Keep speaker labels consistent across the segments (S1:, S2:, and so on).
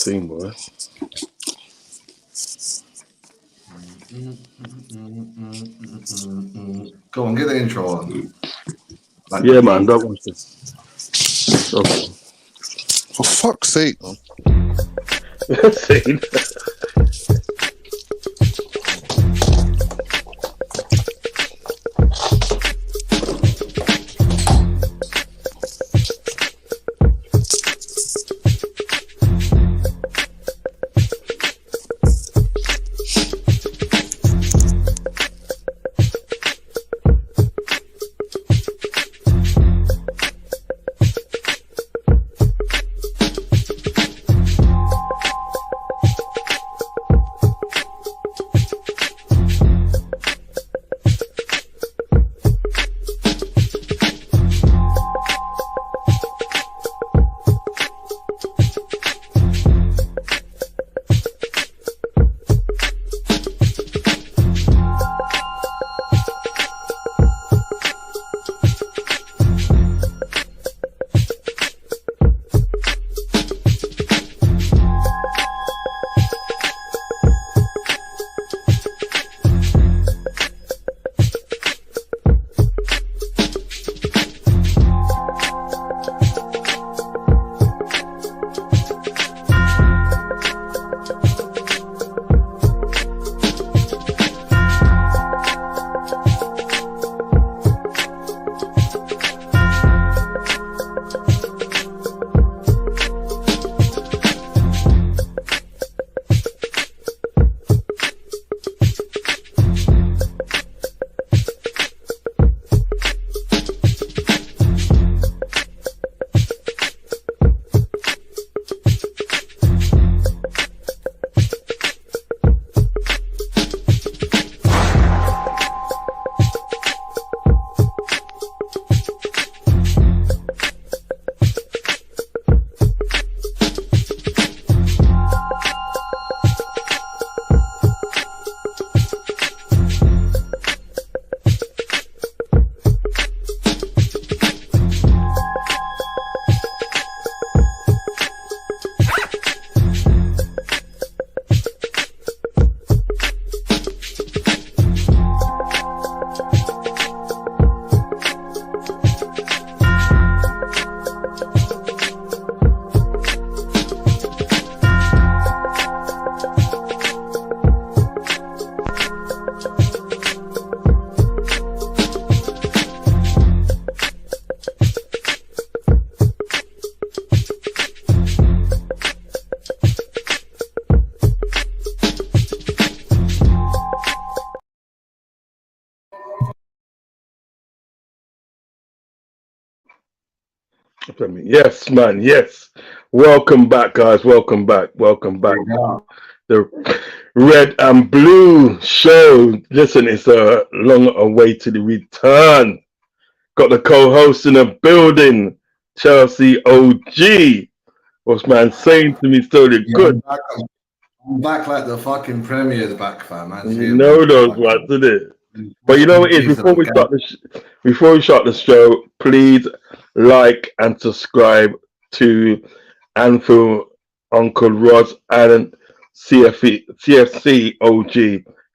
S1: thing, boy.
S2: Go on, get the intro on.
S1: Like yeah, man, don't watch this. Okay.
S3: For fuck's sake, man.
S1: Yes, man. Yes. Welcome back, guys. Welcome back. Welcome back. The Red and Blue show. Listen, it's a long awaited return. Got the co-host in the building, Chelsea OG. What's man saying to me? Still good.
S2: I'm back like the fucking Premier's back, fam.
S1: You know those ones, isn't it? But you know what it is, before we start the show, please like and subscribe to Anfield Uncle Rodz and CFC OG.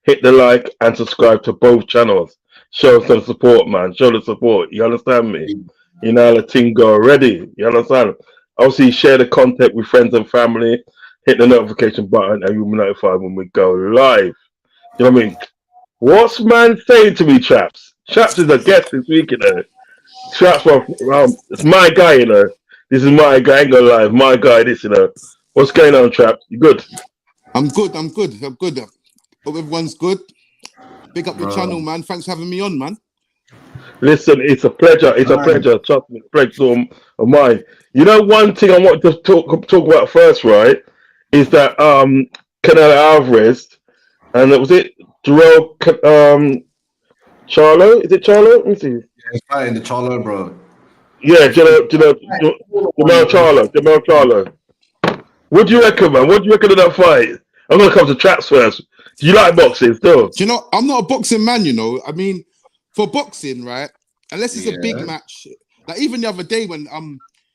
S1: Hit the like and subscribe to both channels. Show some support, man. Show the support. You understand me? You know how the thing go already. You understand? Obviously, share the content with friends and family. Hit the notification button and you'll be notified when we go live. You know what I mean? What's man saying to me, Chaps? Chaps is a guest this week, you know. Chaps, it's my guy, you know. This is my guy, I ain't gonna lie. My guy, this, you know. What's going on, Chaps? You good?
S3: I'm good. Hope everyone's good. Big up the channel, man. Thanks for having me on, man.
S1: Listen, it's a pleasure. It's a pleasure. Trust me, pleasure of mine. You know, one thing I want to talk about first, right, is that Canelo Alvarez, and was it Jarrell Charlo? Is it Charlo? Let me see.
S2: Yeah, he's fighting the Charlo, bro.
S1: Yeah, Jamal Charlo. What do you reckon, man? What do you reckon of that fight? I'm gonna come to Traps first. Do you like boxing still?
S3: Do you know, I'm not a boxing man, you know. I mean, for boxing, right? Unless it's a big match. Like even the other day when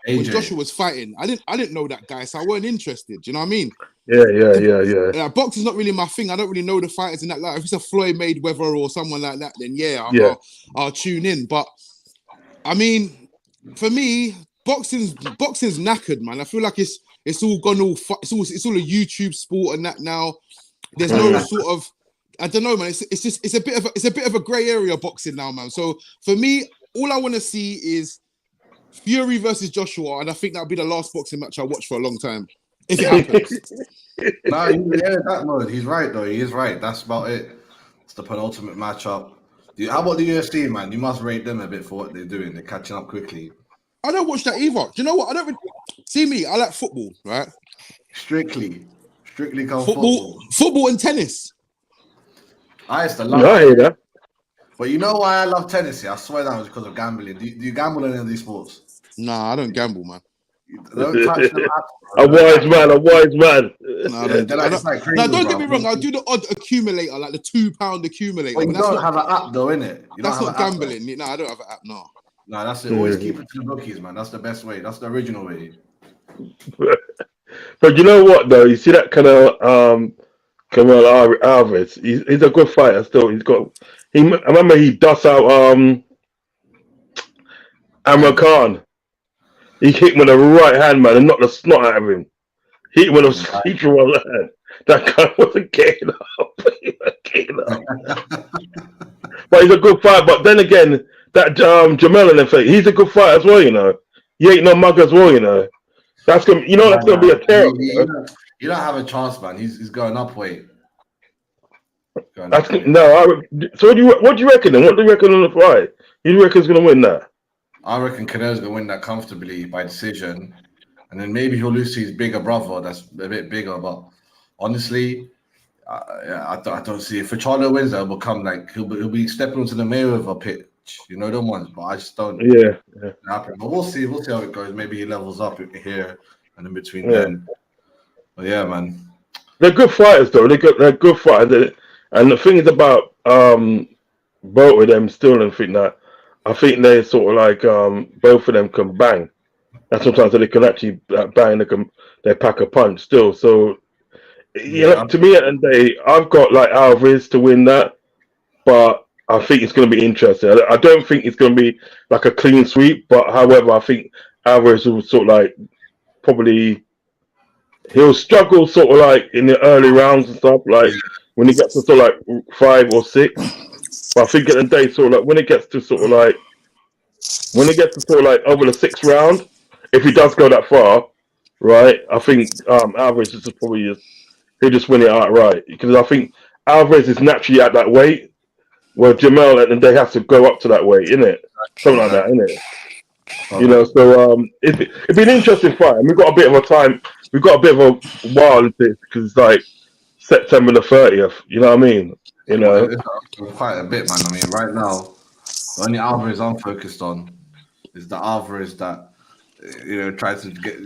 S3: when
S2: AJ.
S3: Joshua was fighting. I didn't know that guy, so I weren't interested. Do you know what I mean?
S1: Yeah.
S3: Boxing's not really my thing. I don't really know the fighters in that. Like, if it's a Floyd Mayweather or someone like that, then I'll tune in. But I mean, for me, boxing's knackered, man. I feel like it's all gone it's all a YouTube sport and that now. There's no sort of, I don't know, man. It's a bit of a grey area boxing now, man. So for me, all I want to see is Fury versus Joshua, and I think that'll be the last boxing match I watch for a long time, if it happens.
S2: That mode. He's right though. He is right. That's about it. It's the penultimate matchup. How about the UFC, man? You must rate them a bit for what they're doing. They're catching up quickly.
S3: I don't watch that either. Do you know what? I don't really... See me. I like football, right?
S2: Strictly come football.
S3: Football and tennis.
S2: I used to love
S1: I hear that.
S2: But you know why I love tennis? I swear that was because of gambling. Do you gamble in any of these sports?
S3: Nah, I don't gamble, man.
S2: Don't touch them apps,
S1: a wise man.
S3: Nah, don't get me wrong. I'll do the odd accumulator, like the £2 accumulator.
S2: But you don't have an app though, innit?
S3: That's not gambling. No, I don't have an app, no.
S2: No, that's it. Always keep it to the bookies, man. That's the best way. That's the original way.
S1: But you know what though? You see that kind of Kamel Alves. He's a good fighter still. I remember he dust out Amr Khan. He hit him with a right hand, man, and knocked the snot out of him. Hit him with a feature one hand. That guy wasn't getting up. But he's a good fighter. But then again, that Jamel and everything, he's a good fighter as well, you know. He ain't no mug as well, you know. That's gonna be a terror.
S2: You don't have a chance, man. He's going up weight.
S1: So what do you reckon then? What do you reckon on the fight? You reckon he's gonna win that?
S2: I reckon Canelo's gonna win that comfortably by decision, and then maybe he'll lose to his bigger brother. That's a bit bigger, but honestly, I don't see if Charlo wins. That will become like he'll be stepping onto the Mayweather pitch. You know them ones, but I just don't.
S1: Yeah.
S2: Happen. But we'll see how it goes. Maybe he levels up here and in between then. But yeah, man,
S1: they're good fighters though. They're good fighters. And the thing is about both of them still, and I think they sort of like both of them can bang. And sometimes they can actually bang. They pack a punch still. So to me at the end of the day, I've got like Alvarez to win that, but I think it's going to be interesting. I don't think it's going to be like a clean sweep, but however, I think Alvarez will sort of like probably he'll struggle sort of like in the early rounds and stuff, like when he gets to sort of like 5 or 6. But I think at the end of the day, sort of like when it gets to sort of like over the 6th round, if he does go that far, right? I think Alvarez is probably he'll just win it outright, because I think Alvarez is naturally at that weight. Well, Jamel and they have to go up to that weight, innit? Something like that, innit? You know, so it'd be an interesting fight. And we've got a bit of a while into it, because it's like September the 30th. You know what I mean? You know,
S2: it's quite a bit, man. I mean, right now, the only Alvarez I'm focused on is the Alvarez that tries to get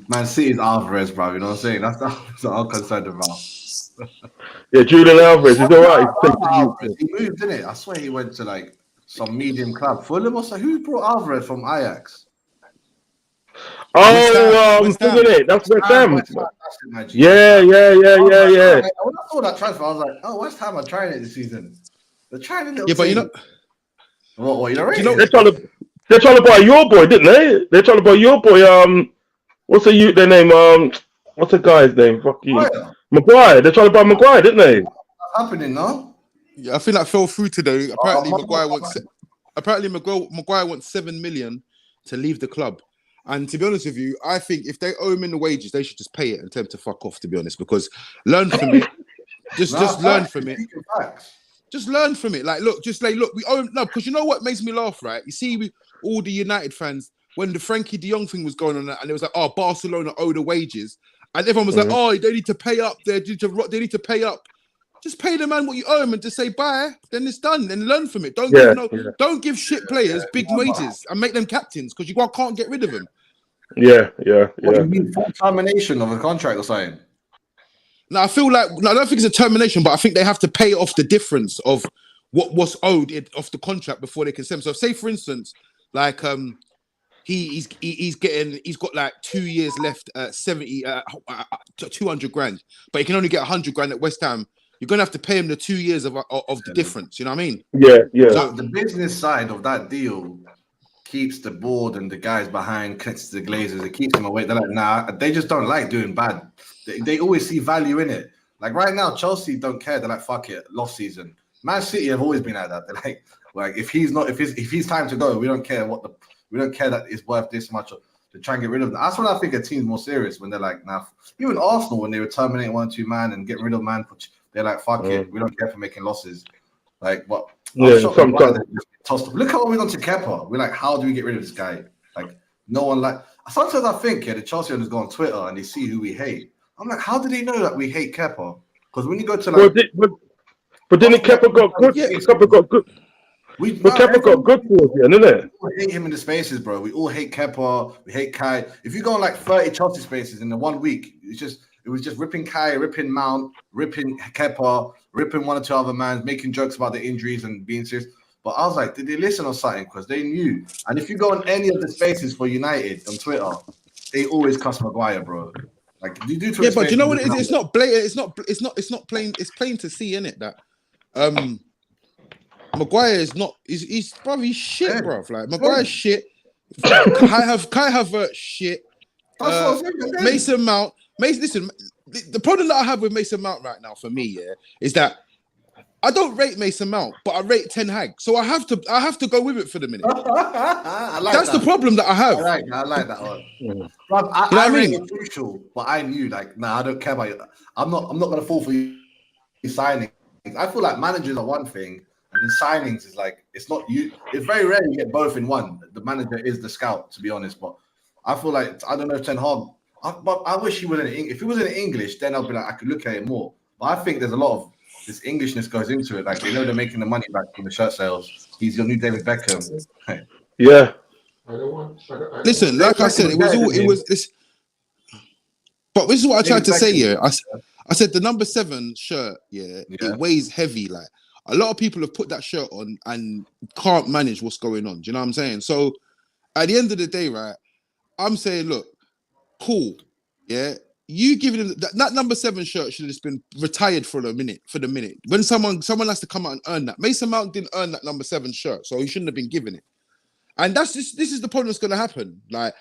S2: Man City's Alvarez, bro. You know what I'm saying? That's what I'm concerned about.
S1: Yeah, Julian Alvarez is all right.
S2: He moved, didn't it? I swear he went to like some medium club. Fulham or so. Who brought Alvarez from Ajax?
S1: Isn't it? That's West Ham. Yeah.
S2: When I saw that transfer, I was like, "Oh, West Ham are trying it this season. They're trying it."
S3: Yeah, but you know,
S2: what? You know,
S1: they're trying to buy your boy, didn't they? They're trying to buy your boy. What's their name? What's the guy's name? Fucking Maguire. They're trying to buy Maguire, didn't they?
S2: What's happening now?
S3: Yeah, I think that fell through today. Apparently, Maguire wants 7 million to leave the club. And to be honest with you, I think if they owe him in the wages, they should just pay it and tell him to fuck off, to be honest, because learn from it. Just learn from it. Just learn from it. Like, look, we owe him. No, because you know what makes me laugh, right? You see, all the United fans, when the Frankie de Jong thing was going on, and it was like, oh, Barcelona owe the wages. And everyone was like, oh, they need to pay up. They need to pay up. Just pay the man what you owe him and just say bye. Then it's done. Then learn from it. Don't give shit players big wages and make them captains, because you can't get rid of them.
S1: Yeah.
S2: What do you mean, full termination of a contract or something?
S3: No, I don't think it's a termination, but I think they have to pay off the difference of what was owed off the contract before they can send. So, say for instance, like he's got like 2 years left at 200 grand, but he can only get 100 grand at West Ham. You're gonna have to pay him the 2 years of the difference. You know what I mean?
S1: Yeah.
S2: So the business side of that deal keeps the board and the guys behind, connected to the Glazers. It keeps them away. They're like, nah, they just don't like doing bad. They always see value in it. Like right now, Chelsea don't care. They're like, fuck it, lost season. Man City have always been like that. They're like if he's time to go, we don't care that it's worth this much to try and get rid of them. That's when I think a team's more serious, when they're like, nah. Even Arsenal, when they were terminating 1-2 man and get rid of man, they're like, fuck it, we don't care for making losses. Like, what?
S1: Yeah, sometimes.
S2: Look how we got to Kepa. We're like, how do we get rid of this guy? Like, no one like. Sometimes I think, the Chelsea owners go on Twitter and they see who we hate. I'm like, how do they know that we hate Kepa? Because when you go to like,
S1: but didn't Kepa got good? Yeah, Kepa got good. Kepa got good towards the end, isn't it?
S2: We all hate him in the spaces, bro. We all hate Kepa. We hate Kai. If you go on like 30 Chelsea spaces in the 1 week, it was just ripping Kai, ripping Mount, ripping Kepa, ripping 1 or 2 other mans, making jokes about the injuries and being serious. But I was like, did they listen or something? Because they knew. And if you go on any of the spaces for United on Twitter, they always cuss Maguire, bro. Like, you do.
S3: Yeah, but you know what? It's not blatant. It's not plain. It's plain to see, innit? That Maguire is not. He's probably shit, bro. Like Maguire's shit. Kai Havertz shit. Mason Mount. Listen, the problem that I have with Mason Mount right now, for me, is that I don't rate Mason Mount, but I rate Ten Hag. So I have to go with it for the minute. That's the problem that I have.
S2: I like that one. Bro, I rate it crucial, but I knew, like, nah, I don't care about it. I'm not gonna fall for you signing. I feel like managers are one thing, and then signings is like, it's not you. It's very rare you get both in one. The manager is the scout, to be honest. But I feel like, I don't know if Ten Hag. But I wish he was in English. If he was in English, then I'd be like, I could look at it more. But I think there's a lot of this Englishness goes into it. Like, they know they're making the money back from the shirt sales. He's your new David Beckham.
S1: Yeah.
S3: Listen, like I said, it was this. But this is what I tried to say here. I said the number 7 shirt, it weighs heavy. Like, a lot of people have put that shirt on and can't manage what's going on. Do you know what I'm saying? So at the end of the day, right, I'm saying, look, cool, yeah. You giving him that number 7 shirt should have just been retired for the minute. When someone has to come out and earn that. Mason Mount didn't earn that number 7 shirt, so he shouldn't have been given it. And this is the problem that's going to happen. Like,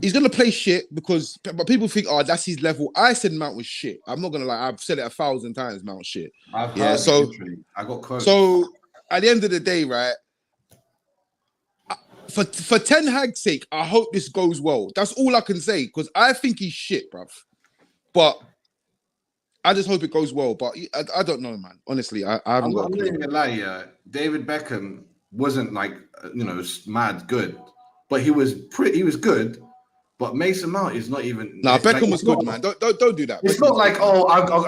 S3: he's going to play shit but people think, oh, that's his level. I said Mount was shit. I'm not going to lie. I've said it 1,000 times, Mount shit.
S2: I got quotes.
S3: So at the end of the day, right, for Ten Hag's sake, I hope this goes well. That's all I can say, because I think he's shit, bruv. But I just hope it goes well. But I don't know, man. Honestly, I haven't got a clue.
S2: I'm not gonna lie, David Beckham wasn't like, mad good, but he was good. But Mason Mount is not even.
S3: Nah, Beckham was good, man. Don't do that.
S2: It's not like, oh, I've got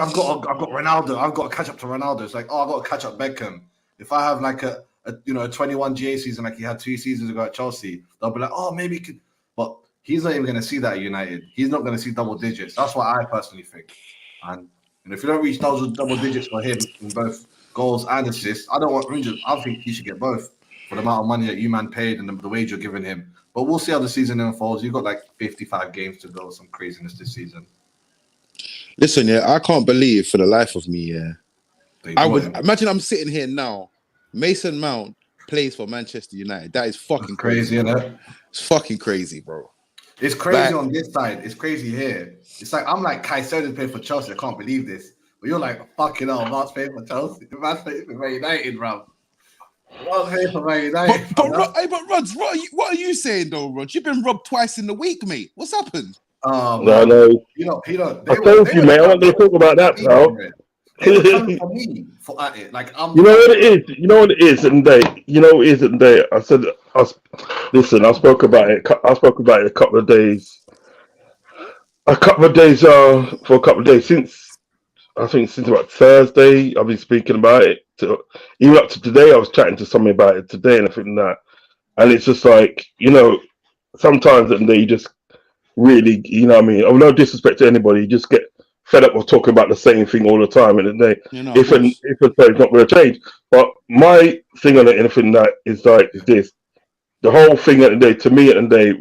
S2: Ronaldo. I've got to catch up to Ronaldo. It's like, oh, I've got to catch up Beckham. If I have like a 21 GA season like he had 2 seasons ago at Chelsea, they'll be like, oh, maybe he could. But he's not even going to see that at United. He's not going to see double digits. That's what I personally think. And if you don't reach double digits for him in both goals and assists, I don't want Rangers. I think he should get both for the amount of money that you man paid and the wage you're giving him. But we'll see how the season unfolds. You've got like 55 games to go, some craziness this season.
S3: Listen, I can't believe for the life of me, I would imagine I'm sitting here now. Mason Mount plays for Manchester United. That is fucking crazy,
S2: isn't it?
S3: It's fucking crazy, bro.
S2: It's crazy on this side. It's crazy here. It's like, I'm like, Caicedo's playing for Chelsea. I can't believe this. But you're like, fucking hell, Mark's playing for Chelsea. Man's playing for Man United, bro. Mark's playing for Man United.
S3: But Rodz, what are you saying though, Rodz? You've been robbed twice in the week, mate. What's happened?
S1: No.
S2: He don't.
S1: I told you, mate. I want to talk about that, pal.
S2: For me, at it. Like,
S1: you know what it is. You know what it is, and I said, listen. I spoke about it. I spoke about it a couple of days. For a couple of days since about Thursday. I've been speaking about it. Even up to today, I was chatting to somebody about it today, and I think that, and it's just like, sometimes you just really, what I mean. I'm no disrespect to anybody. You just get fed up of talking about the same thing all the time, and if a player's not going to change. But my thing on it, anything that is like is this: the whole thing at the day, to me at the day,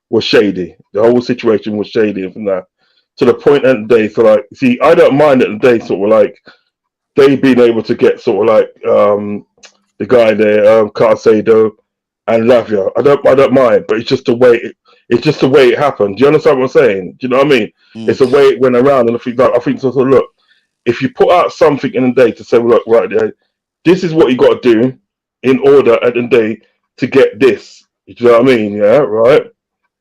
S1: was shady. The whole situation was shady and from that to the point at the day. So like, see, I don't mind at the day, sort of like they being able to get sort of like the guy there, Carcedo and Lavia. I don't mind, but it's just the way it happened. Do you understand what I'm saying? Do you know what I mean? It's the way it went around, and I think so. Look, if you put out something in the day to say, well, look, right there, this is what you got to do in order at the day to get this. You know what I mean? Yeah, right.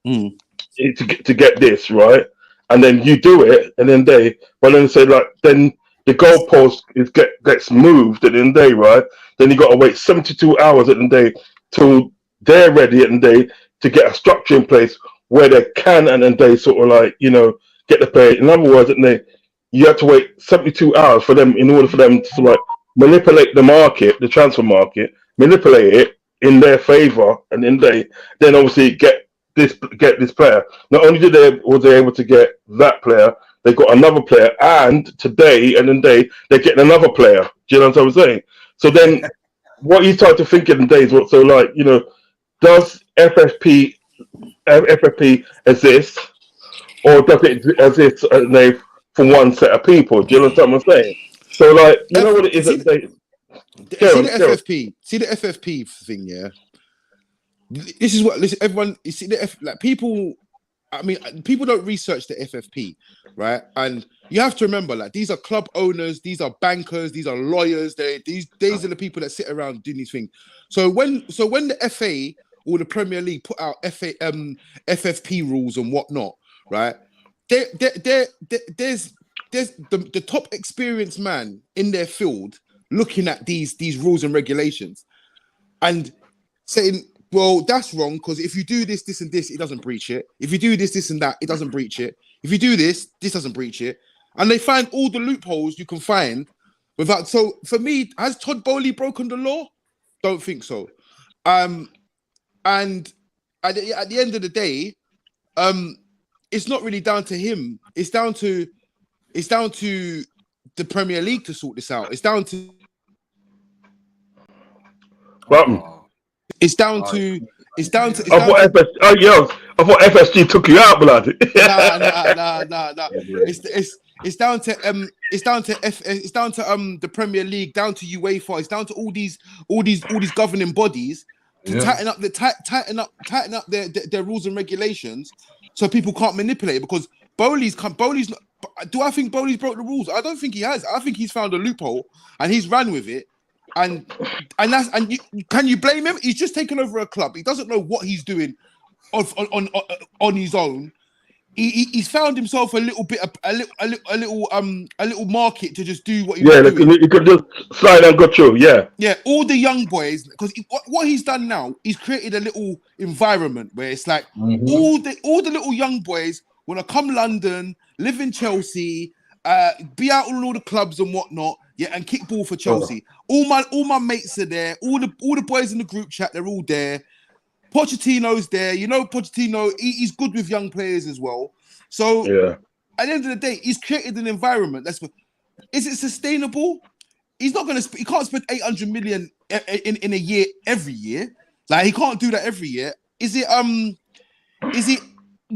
S1: To get this right, and then you do it, and then but then say like, then the goalpost gets moved at the end of the day, right? Then you got to wait 72 hours at the day till they're ready at the day to get a structure in place where they can and then they sort of like, you know, get the play. In other words, you have to wait 72 hours for them in order for them to like manipulate the market, the transfer market, manipulate it in their favor, and then obviously get this player. Not only was they able to get that player, they got another player, and today and then they're getting another player. Do you know what I'm saying? So then, what you start to think in the days, what so like, you know, does FFP exist, or does it exist for one set of people? Do you understand what I'm saying? So like, you know what it is at the
S3: See the FFP thing, yeah. This is what everyone. You see people. I mean, people don't research the FFP, right? And you have to remember, like, these are club owners, these are bankers, these are lawyers. These are the people that sit around doing these things. So when the FA or the Premier League put out FFP rules and whatnot, right? There's the top experienced man in their field looking at these rules and regulations and saying, well, that's wrong, because if you do this, this, and this, it doesn't breach it. If you do this, this, and that, it doesn't breach it. If you do this, this doesn't breach it. And they find all the loopholes you can find without. So for me, has Todd Bowley broken the law? Don't think so. And at the end of the day, it's not really down to him. It's down to the Premier League to sort this out. It's down to. It's down to. I thought FSG took you out, blood. Nah. It's down to the Premier League, down to UEFA. It's down to all these governing bodies to tighten up their rules and regulations, so people can't manipulate it. Because Bowley's not. Do I think Bowley's broke the rules? I don't think he has. I think he's found a loophole and he's ran with it. Can you blame him? He's just taken over a club. He doesn't know what he's doing on his own. He's found himself a little market to just do what he was doing.
S1: You could just slide and go through. Yeah.
S3: All the young boys, because what he's done now, he's created a little environment where it's like all the little young boys want to come London, live in Chelsea, be out on all the clubs and whatnot, and kick ball for Chelsea. All my mates are there. All the boys in the group chat, they're all there. Pochettino's there. You know, Pochettino, he's good with young players as well. So at the end of the day, he's created an environment. Is it sustainable? He can't spend 800 million in a year every year. Like, he can't do that every year. Will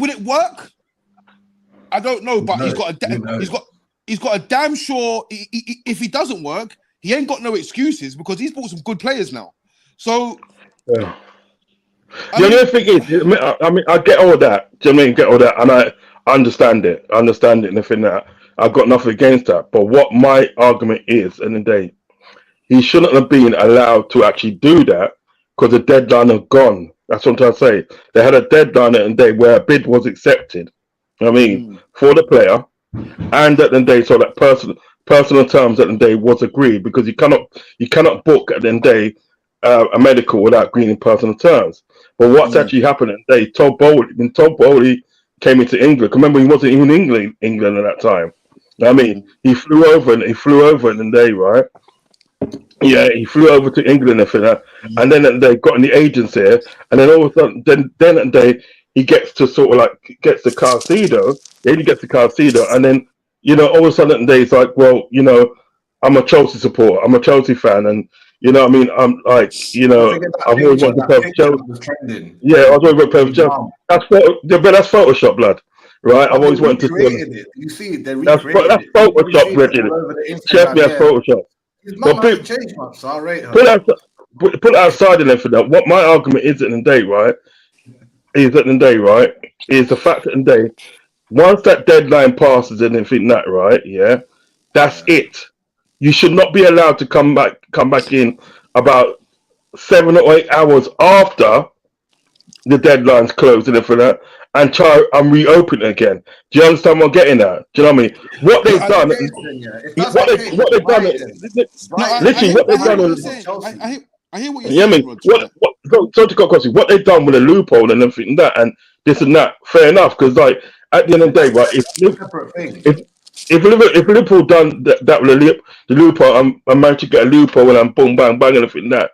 S3: it work? I don't know, but he's got a damn sure. If he doesn't work, he ain't got no excuses, because he's bought some good players now. So,
S1: the only thing is, I mean, I get all that. Do you know what I mean? Get all that, and I understand it. And the thing that I've got nothing against that. But what my argument is, in the day, he shouldn't have been allowed to actually do that, because the deadline had gone. That's what I'm trying to say. They had a deadline at the day where a bid was accepted. I mean, for the player, and at the day, so that personal terms at the day was agreed, because you cannot book at the end of the day a medical without agreeing in personal terms. But what's actually happening? Todd Bowley came into England. Remember, he wasn't even in England at that time. I mean, he flew over in the day, right? Yeah, he flew over to England and for that, and then they got in the agents here, and then all of a sudden, then at the day, he gets to sort of like gets the Carcedo. Then he gets the Carcedo, and then, you know, all of a sudden he's like, well, you know, I'm a Chelsea supporter, I'm a Chelsea fan, and You know what I mean? I'm like, you know, I've always wanted to play for Chelsea.
S2: Was trending.
S1: Yeah, I was always wanted to play for Chelsea. That's Photoshop, blood. Right? I've always wanted to see
S2: it. You see it? They
S1: that's
S2: recreated it.
S1: Photoshop, Reggie. Chelsea has Photoshop.
S2: His mum hasn't changed much, so I rate her.
S1: Put it outside of them for that. What my argument is at the day, right? Is the fact that the day, once that deadline passes and everything that, right? Yeah, that's it. You should not be allowed to come back in about 7 or 8 hours after the deadline's closed and everything that, and try and reopen it again. Do you understand what I'm getting at? Do you know what I mean? What they've done,
S3: I hear what you're saying.
S1: What they've done with a loophole and everything that, and this and that, fair enough. Because like at the end of the day, right, if Liverpool done that with the loophole, I'm managed to get a loophole and I'm boom bang bang and everything that,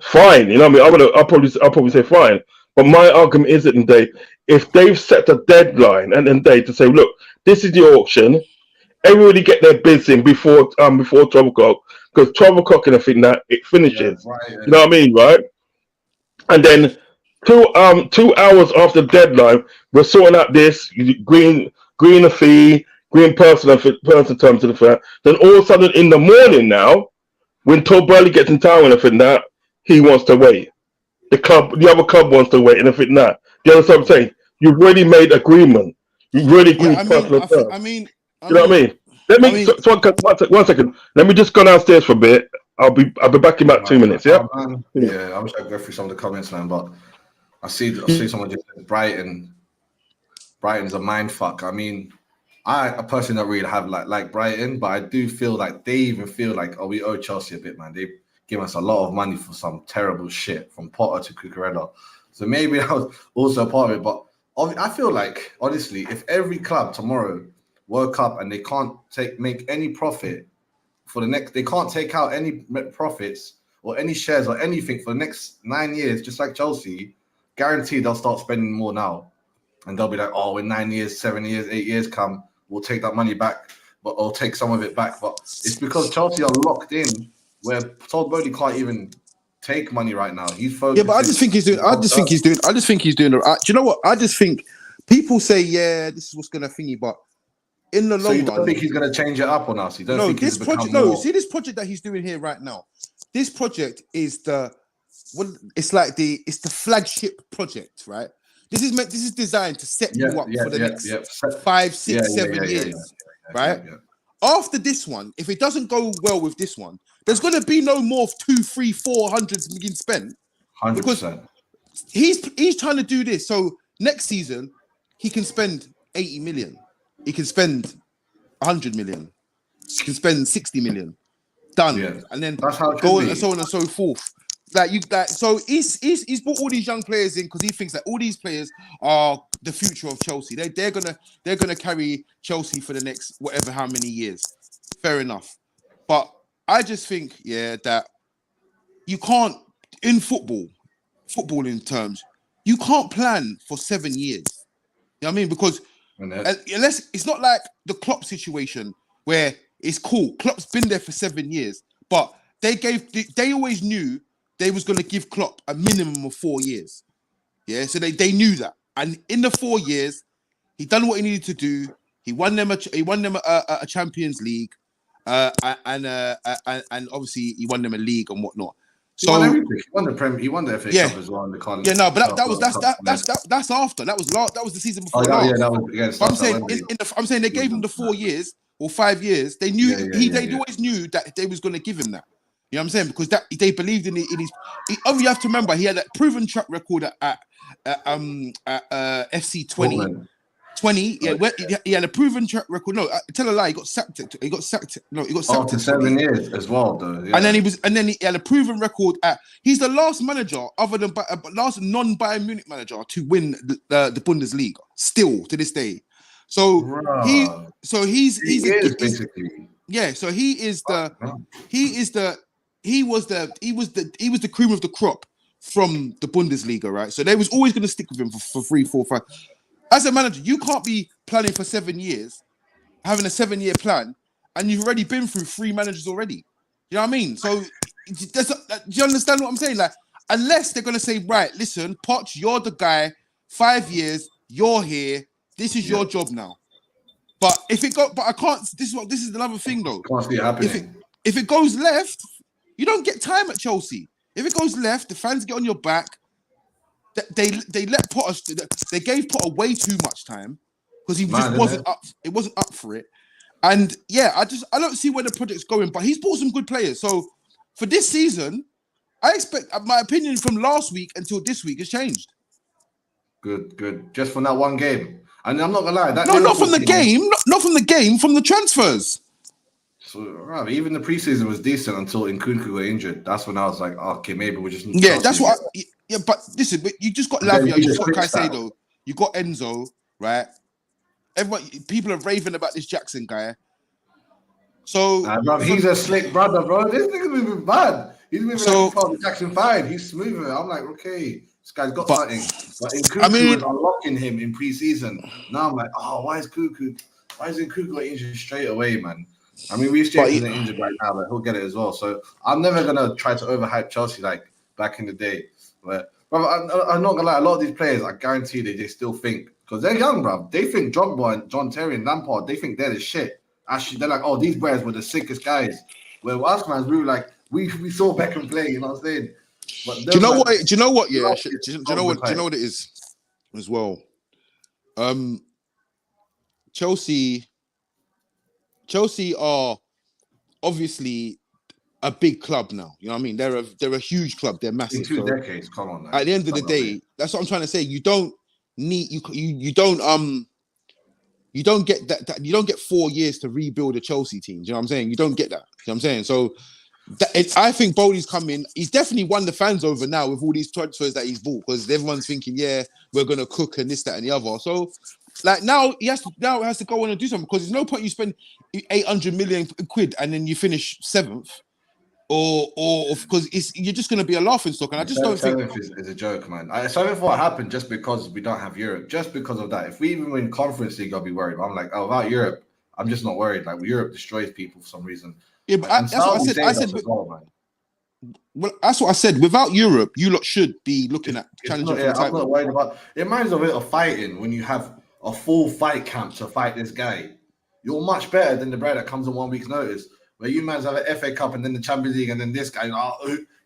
S1: fine. You know what I mean? I'll probably say fine. But my argument is at the day, if they've set a deadline and then to say, look, this is the auction, everybody get their bids in before 12 o'clock, because 12 o'clock and everything that it finishes.
S2: Yeah, right, yeah.
S1: You know what I mean, right? And then 2 hours after the deadline, we're sorting out this green a fee, green person terms of the fair. Then all of a sudden in the morning now, when Todd Burley gets in town and everything that, he wants to wait. The other club wants to wait and everything that. You understand what I'm saying? You've already made agreement. You've already agreed personal terms. You know what I mean? One second. Let me just go downstairs for a bit. I'll be back in about 2 minutes. Yeah.
S2: Yeah. I wish I could go through some of the comments, man, but I see someone just said Brighton's a mind fuck. I mean, I personally don't really have like Brighton, but I do feel like they even feel like, oh, we owe Chelsea a bit, man. They give us a lot of money for some terrible shit from Potter to Cucurella. So maybe that was also a part of it. But I feel like, honestly, if every club tomorrow woke up and they can't make any profit for the next, they can't take out any profits or any shares or anything for the next 9 years, just like Chelsea, guaranteed they'll start spending more now. And they'll be like, oh, when 9 years, 7 years, 8 years come, we'll take that money back, or take some of it back. But it's because Chelsea are locked in, where Todd Bowley can't even take money right now. He's focused.
S3: Yeah, but I just think he's doing. Do you know what? I just think people say, yeah, this is what's gonna thingy, but in the long run,
S2: you don't think he's gonna change it up on us? You don't think
S3: this project. No, see this project that he's doing here right now. This project is it's the flagship project, right? This is designed to set you up for the next 5, 6, 7 years, right? Yeah. After this one, if it doesn't go well with this one, there's going to be no more 200, 300, 400 million spent.
S2: 100%.
S3: Because he's trying to do this. So next season, he can spend 80 million. He can spend 100 million. He can spend 60 million. Done. Yeah. And then go and so on and so forth. So he's brought all these young players in because he thinks that all these players are the future of Chelsea. They're gonna carry Chelsea for the next whatever how many years. Fair enough. But I just think that you can't in footballing terms, you can't plan for 7 years. You know what I mean? Because unless it's not like the Klopp situation where it's cool. Klopp's been there for 7 years, but they always knew they was going to give Klopp a minimum of 4 years. Yeah, so they knew that. And in the 4 years, he done what he needed to do. He won them a Champions League, and obviously he won them a league and whatnot. So
S2: he won everything. He won the Premier. He won the FA Cup as well.
S3: That's after. That was the season before. I'm saying they gave him the 4 years or 5 years. They knew they always knew that they was going to give him that. You know what I'm saying? Because they believed in his. You have to remember he had a proven track record at FC 20. He had a proven track record. No, tell a lie. He got sacked. He got sacked
S2: after 7 years as well, though. Yeah.
S3: And then he had a proven record at. He's the last manager, other than last non-Bayern Munich manager to win the Bundesliga. Still to this day. So he was the cream of the crop from the Bundesliga, right? So they was always going to stick with him for 3, 4, 5. As a manager, you can't be planning for 7 years, having a 7-year plan, and you've already been through 3 managers already. You know what I mean? So do you understand what I'm saying? Like, unless they're gonna say, right, listen, Poch, you're the guy. 5 years, you're here. This is your job now. But I can't. This is another thing though.
S2: Can't see it happening.
S3: If it goes left, you don't get time at Chelsea. If it goes left, the fans get on your back. They let Potter. They gave Potter way too much time because he just wasn't up. It wasn't up for it. And yeah, I don't see where the project's going. But he's brought some good players. So for this season, I expect my opinion from last week until this week has changed.
S2: Good. Just from that one game. And I'm not gonna lie.
S3: Not from the game. Not from the game. From the transfers.
S2: So right, even the preseason was decent until Nkunku got injured. That's when I was like, okay, maybe we just
S3: that's what. But listen, but you just got Lavia, you got Caicedo, you got Enzo, right? People are raving about this Jackson guy. So
S2: bro, he's a slick brother, bro. This nigga's moving bad. He's moving like the Jackson 5. He's smoother. I'm like, okay, this guy's got something. But Nkunku was unlocking him in preseason. Now I'm like, why is Nkunku got injured straight away, man? I mean, Reece James isn't injured right now, but he'll get it as well. So I'm never gonna try to overhype Chelsea like back in the day. But I'm not gonna lie, a lot of these players, I guarantee they still think, because they're young, bro. They think Drogba and John Terry and Lampard, they think they're the shit. Actually, they're like, these players were the sickest guys. Where us fans, we were like, we saw Beckham play. You know what I'm saying? But
S3: do you know what? Do you know what? Yeah. Do you know what it is as well? Chelsea are obviously a big club now. You know what I mean? They're a huge club. They're massive.
S2: In 2 decades, come on. Man.
S3: At the end of the day, that's what I'm trying to say. You don't need you don't get that you don't get 4 years to rebuild a Chelsea team. Do you know what I'm saying? You don't get that. You know what I'm saying? So I think Bowley's coming. He's definitely won the fans over now with all these transfers that he's bought, because everyone's thinking, yeah, we're gonna cook and this, that, and the other. So like now he has to go on and do something, because there's no point you spend 800 million quid and then you finish 7th. Or because you're just going to be a laughing stock, and I just don't think
S2: is a joke, man. 7th what happened just because we don't have Europe, just because of that. If we even win Conference League, I'll be worried. I'm like, without Europe, I'm just not worried. Like Europe destroys people for some reason.
S3: Yeah, but that's what I said. Well, that's what I said. Without Europe, you lot should be looking at challenging for the title.
S2: I'm not worried about. It reminds me of fighting when you have a full fight camp to fight this guy. You're much better than the guy that comes on 1 week's notice. Where you man's have an FA Cup and then the Champions League and then this guy,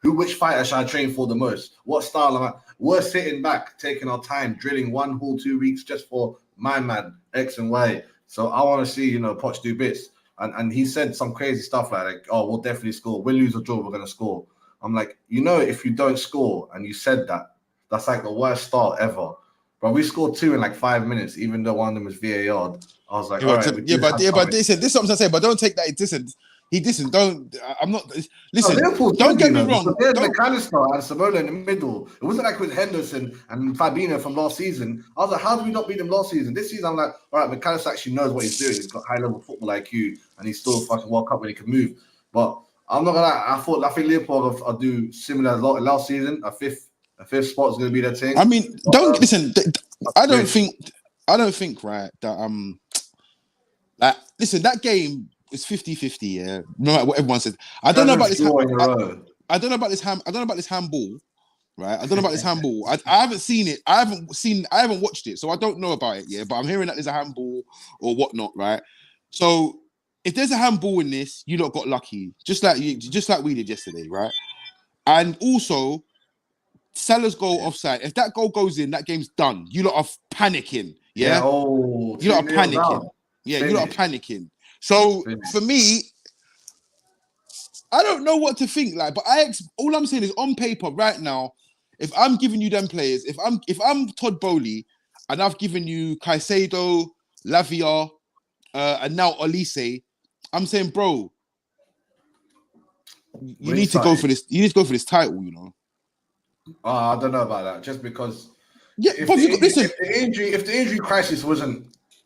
S2: which fighter should I train for the most? What style am I? We're sitting back, taking our time, drilling 1 whole 2 weeks just for my man, X and Y. So I want to see, Poch do bits. And he said some crazy stuff like, we'll definitely score. Win, lose or draw, we're going to score. I'm like, if you don't score and you said that, that's like the worst start ever. But we scored 2 in like 5 minutes, even though one of them was VAR. I was like,
S3: but this is something I say, but don't take that. I'm not. Listen, don't get me wrong.
S2: There's McAllister and Samola in the middle. It wasn't like with Henderson and Fabinho from last season. I was like, how did we not beat them last season? This season, I'm like, all right, McAllister actually knows what he's doing. He's got high-level football IQ, and he's still fucking World Cup when he can move. But I'm not gonna lie. I think Liverpool will do similar last season. A fifth spot is gonna be their thing.
S3: I mean, listen. I don't think right that listen, that game is 50-50, yeah. No matter what everyone said. I don't know about this. I don't know about this handball, right? I don't know about this handball. I haven't seen it. I haven't watched it, so I don't know about it, yeah. But I'm hearing that there's a handball or whatnot, right? So if there's a handball in this, you lot got lucky, just like we did yesterday, right? And also, Salah's goal offside. If that goal goes in, that game's done. You lot are panicking, yeah. You lot are panicking. Yeah, you lot are panicking. So for me, I don't know what to think. Like, but all I'm saying is, on paper right now, if I'm giving you them players, if I'm Todd Bowley and I've given you Caicedo, Lavia, and now Olise, I'm saying, bro, you need to go for this. You need to go for this title.
S2: I don't know about that. Just because,
S3: if
S2: the injury crisis wasn't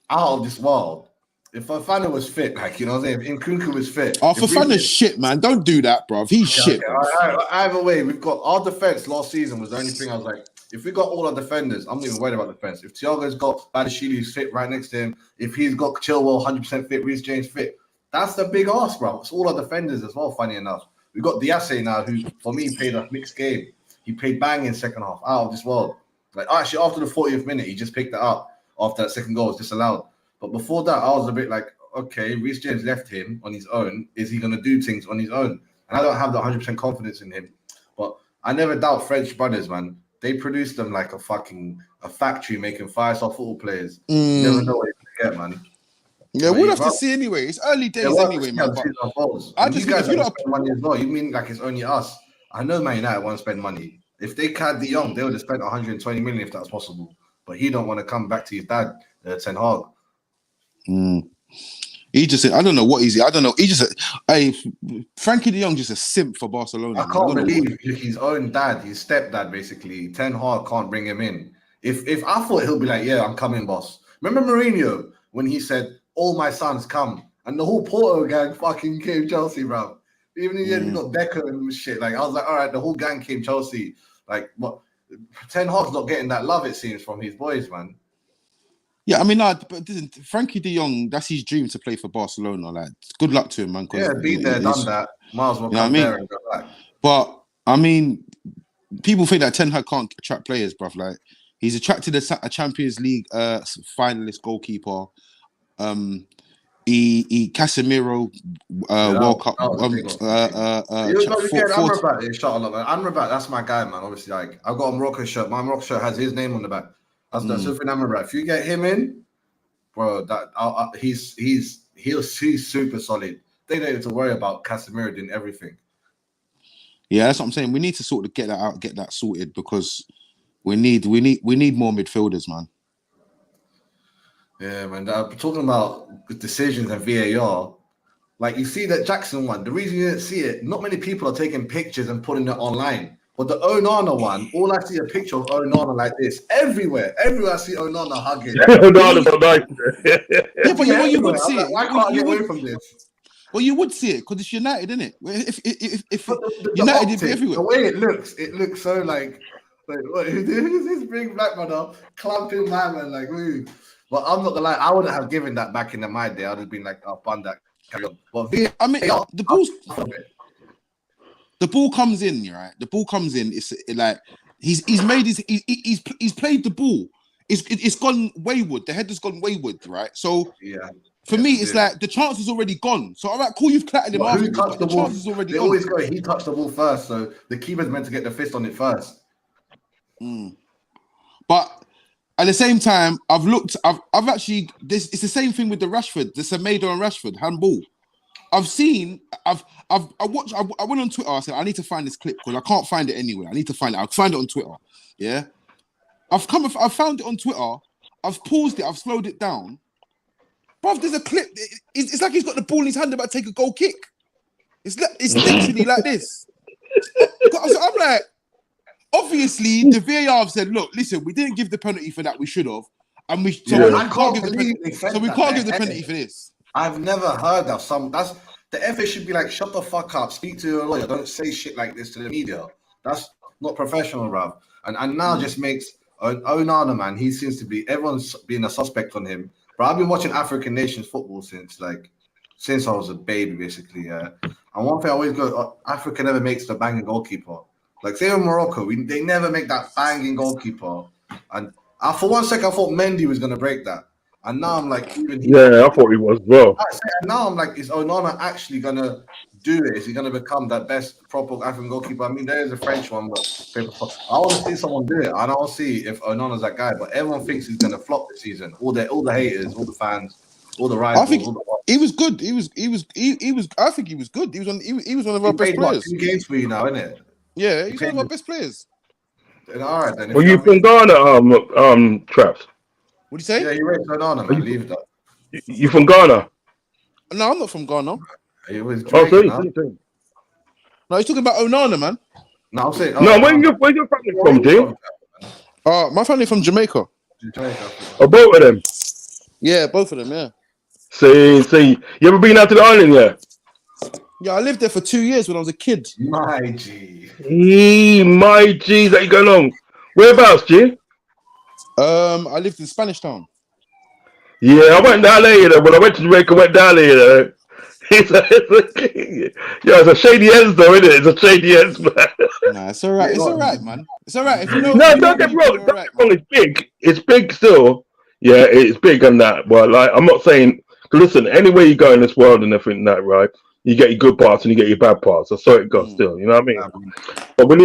S2: out of this world. If Fofana was fit, if Nkunku was fit.
S3: Fofana's shit, man. Don't do that, bro. He's shit.
S2: Okay. Either way, we've got our defense last season was the only thing I was like, if we got all our defenders, I'm not even worried about defense. If Thiago's got Badiashile fit right next to him, if he's got Chilwell 100% fit, Reece James fit, that's the big ask, bro. It's all our defenders as well, funny enough. We got Diasse now, who for me played a mixed game. He played bang in second half, out of this world. Like actually, after the 40th minute, he just picked it up after that second goal was disallowed. But before that, I was a bit like, okay, Reece James left him on his own. Is he going to do things on his own? And I don't have the 100% confidence in him. But I never doubt French brothers, man. They produce them like a factory making 5-star football players. You never know what you get, man.
S3: Yeah, we'll have to see anyway. It's early days anyway, man.
S2: I just think if you don't spend money as well, you mean like it's only us? I know Man United won't spend money. If they had De Jong, they would have spent 120 million if that's possible. But he don't want to come back to his dad, Ten Hag.
S3: He just said, I don't know what he's. I don't know. He just said, hey, Frankie De Jong just a simp for Barcelona.
S2: I can't believe his own dad, his stepdad, basically. Ten Hag can't bring him in. If I thought he'll be like, yeah, I'm coming, boss. Remember Mourinho when he said, all my sons come, and the whole Porto gang fucking came Chelsea, bro. Even in the end, we got Deco and shit. Like I was like, all right, the whole gang came Chelsea. Like what? Ten Hag's not getting that love, it seems, from his boys, man.
S3: Yeah, I mean, but Frankie De Jong, that's his dream to play for Barcelona. Like, good luck to him, man.
S2: Yeah, been there, done that. Might as well come there and go back.
S3: But I mean, people think that Ten Hag can't attract players, bruv. Like, he's attracted a Champions League finalist goalkeeper. He Casemiro World Cup.
S2: You get Amrabat, inshallah, man. Amrabat, that's my guy, man. Obviously, like I've got a Morocco shirt. My Morocco shirt has his name on the back. That's Soufiane Amrabat. If you get him in, bro, he's super solid. They don't need to worry about Casemiro doing everything.
S3: Yeah, that's what I'm saying. We need to sort of get that out, get that sorted because we need more midfielders, man.
S2: Yeah, man. Talking about decisions and VAR, like you see that Jackson one. The reason you didn't see it, not many people are taking pictures and putting it online. But the Onana one, all I see a picture of Onana like this everywhere. Everywhere I see Onana hugging.
S1: Onana's so nice.
S3: Yeah, but you would see it.
S2: Why can't I get away from this?
S3: Well, you would see it because it's United, isn't it? If
S2: the
S3: United
S2: optic,
S3: is everywhere.
S2: The way it looks so like who's this big black man clamping my man like ooh. But I'm not gonna lie, I wouldn't have given that back in my day. I'd have been like, I'll fund that. Carry on. But
S3: I mean, the ball comes in, right? The ball comes in. It's like he's played the ball. It's gone wayward. The header's gone wayward, right? So
S2: yeah.
S3: For me, it's like the chance is already gone. So all right, cool, you've clattered him after, but the chance is already gone.
S2: Always go. He touched the ball first, so the keeper's meant to get the fist on it first.
S3: But at the same time, I've actually it's the same thing with the Rashford, the Semedo and Rashford handball. I went on Twitter. I said I need to find this clip because I can't find it anywhere. I need to find it. I'll find it on Twitter. Yeah, I found it on Twitter. I've paused it. I've slowed it down. Bruv, there's a clip. It's like he's got the ball in his hand about to take a goal kick. It's literally like this. So I'm like, obviously, the VAR have said, look, listen, we didn't give the penalty for that. We should have. And we can't give the penalty for this.
S2: I've never heard of that's the FA should be like, shut the fuck up, speak to your lawyer, don't say shit like this to the media. That's not professional, bruv. And now just makes Onana, man, he seems to be, everyone's being a suspect on him. But I've been watching African nations football since I was a baby, basically. Yeah. And one thing I always go, Africa never makes the banging goalkeeper. Like say in Morocco, they never make that banging goalkeeper. And for one second, I thought Mendy was gonna break that. And now I'm like,
S1: I thought he was as well.
S2: And now I'm like, is Onana actually gonna do it? Is he gonna become that best proper African goalkeeper? I mean, there is a French one, but I want to see someone do it. I don't see if Onana's that guy, but everyone thinks he's gonna flop this season. All the haters, all the fans, all the rivals.
S3: I think he was good. He was. I think he was good. He was one of our best players.
S2: 2 games for you now, isn't it?
S3: Yeah, he's one of our best players.
S2: All right then.
S1: Were you from Ghana, Traps?
S3: What do you say?
S2: Yeah, you raised Onana, man. Leave that.
S1: You from Ghana?
S3: No, I'm not from Ghana.
S2: He was
S1: Jamaican,
S3: No, he's talking about Onana, man.
S2: No, I'm saying.
S1: No, where's your family from, Jim?
S3: My family from Jamaica.
S1: Oh, both of them?
S3: Yeah, both of them, yeah.
S1: See. You ever been out to the island yet?
S3: Yeah, I lived there for 2 years when I was a kid.
S2: My G.
S1: My G, that you go along. Whereabouts, G?
S3: I lived in Spanish Town.
S1: Yeah, I went down there, when I went to Jamaica, I went down there, It's a shady ends though, isn't it? It's a shady ends, man.
S3: Nah, it's all right. It's all right, man. It's all right. If you know,
S1: No,
S3: if you know
S1: don't
S3: the
S1: get me
S3: people,
S1: wrong.
S3: you're
S1: Don't
S3: all
S1: get
S3: right,
S1: me wrong.
S3: man.
S1: It's big. It's big still. Yeah, it's big on that. But like, I'm not saying. Listen, anywhere you go in this world and everything like that, right? You get your good parts and you get your bad parts. That's how it goes.
S3: Mm.
S1: Still, you know what I mean? But when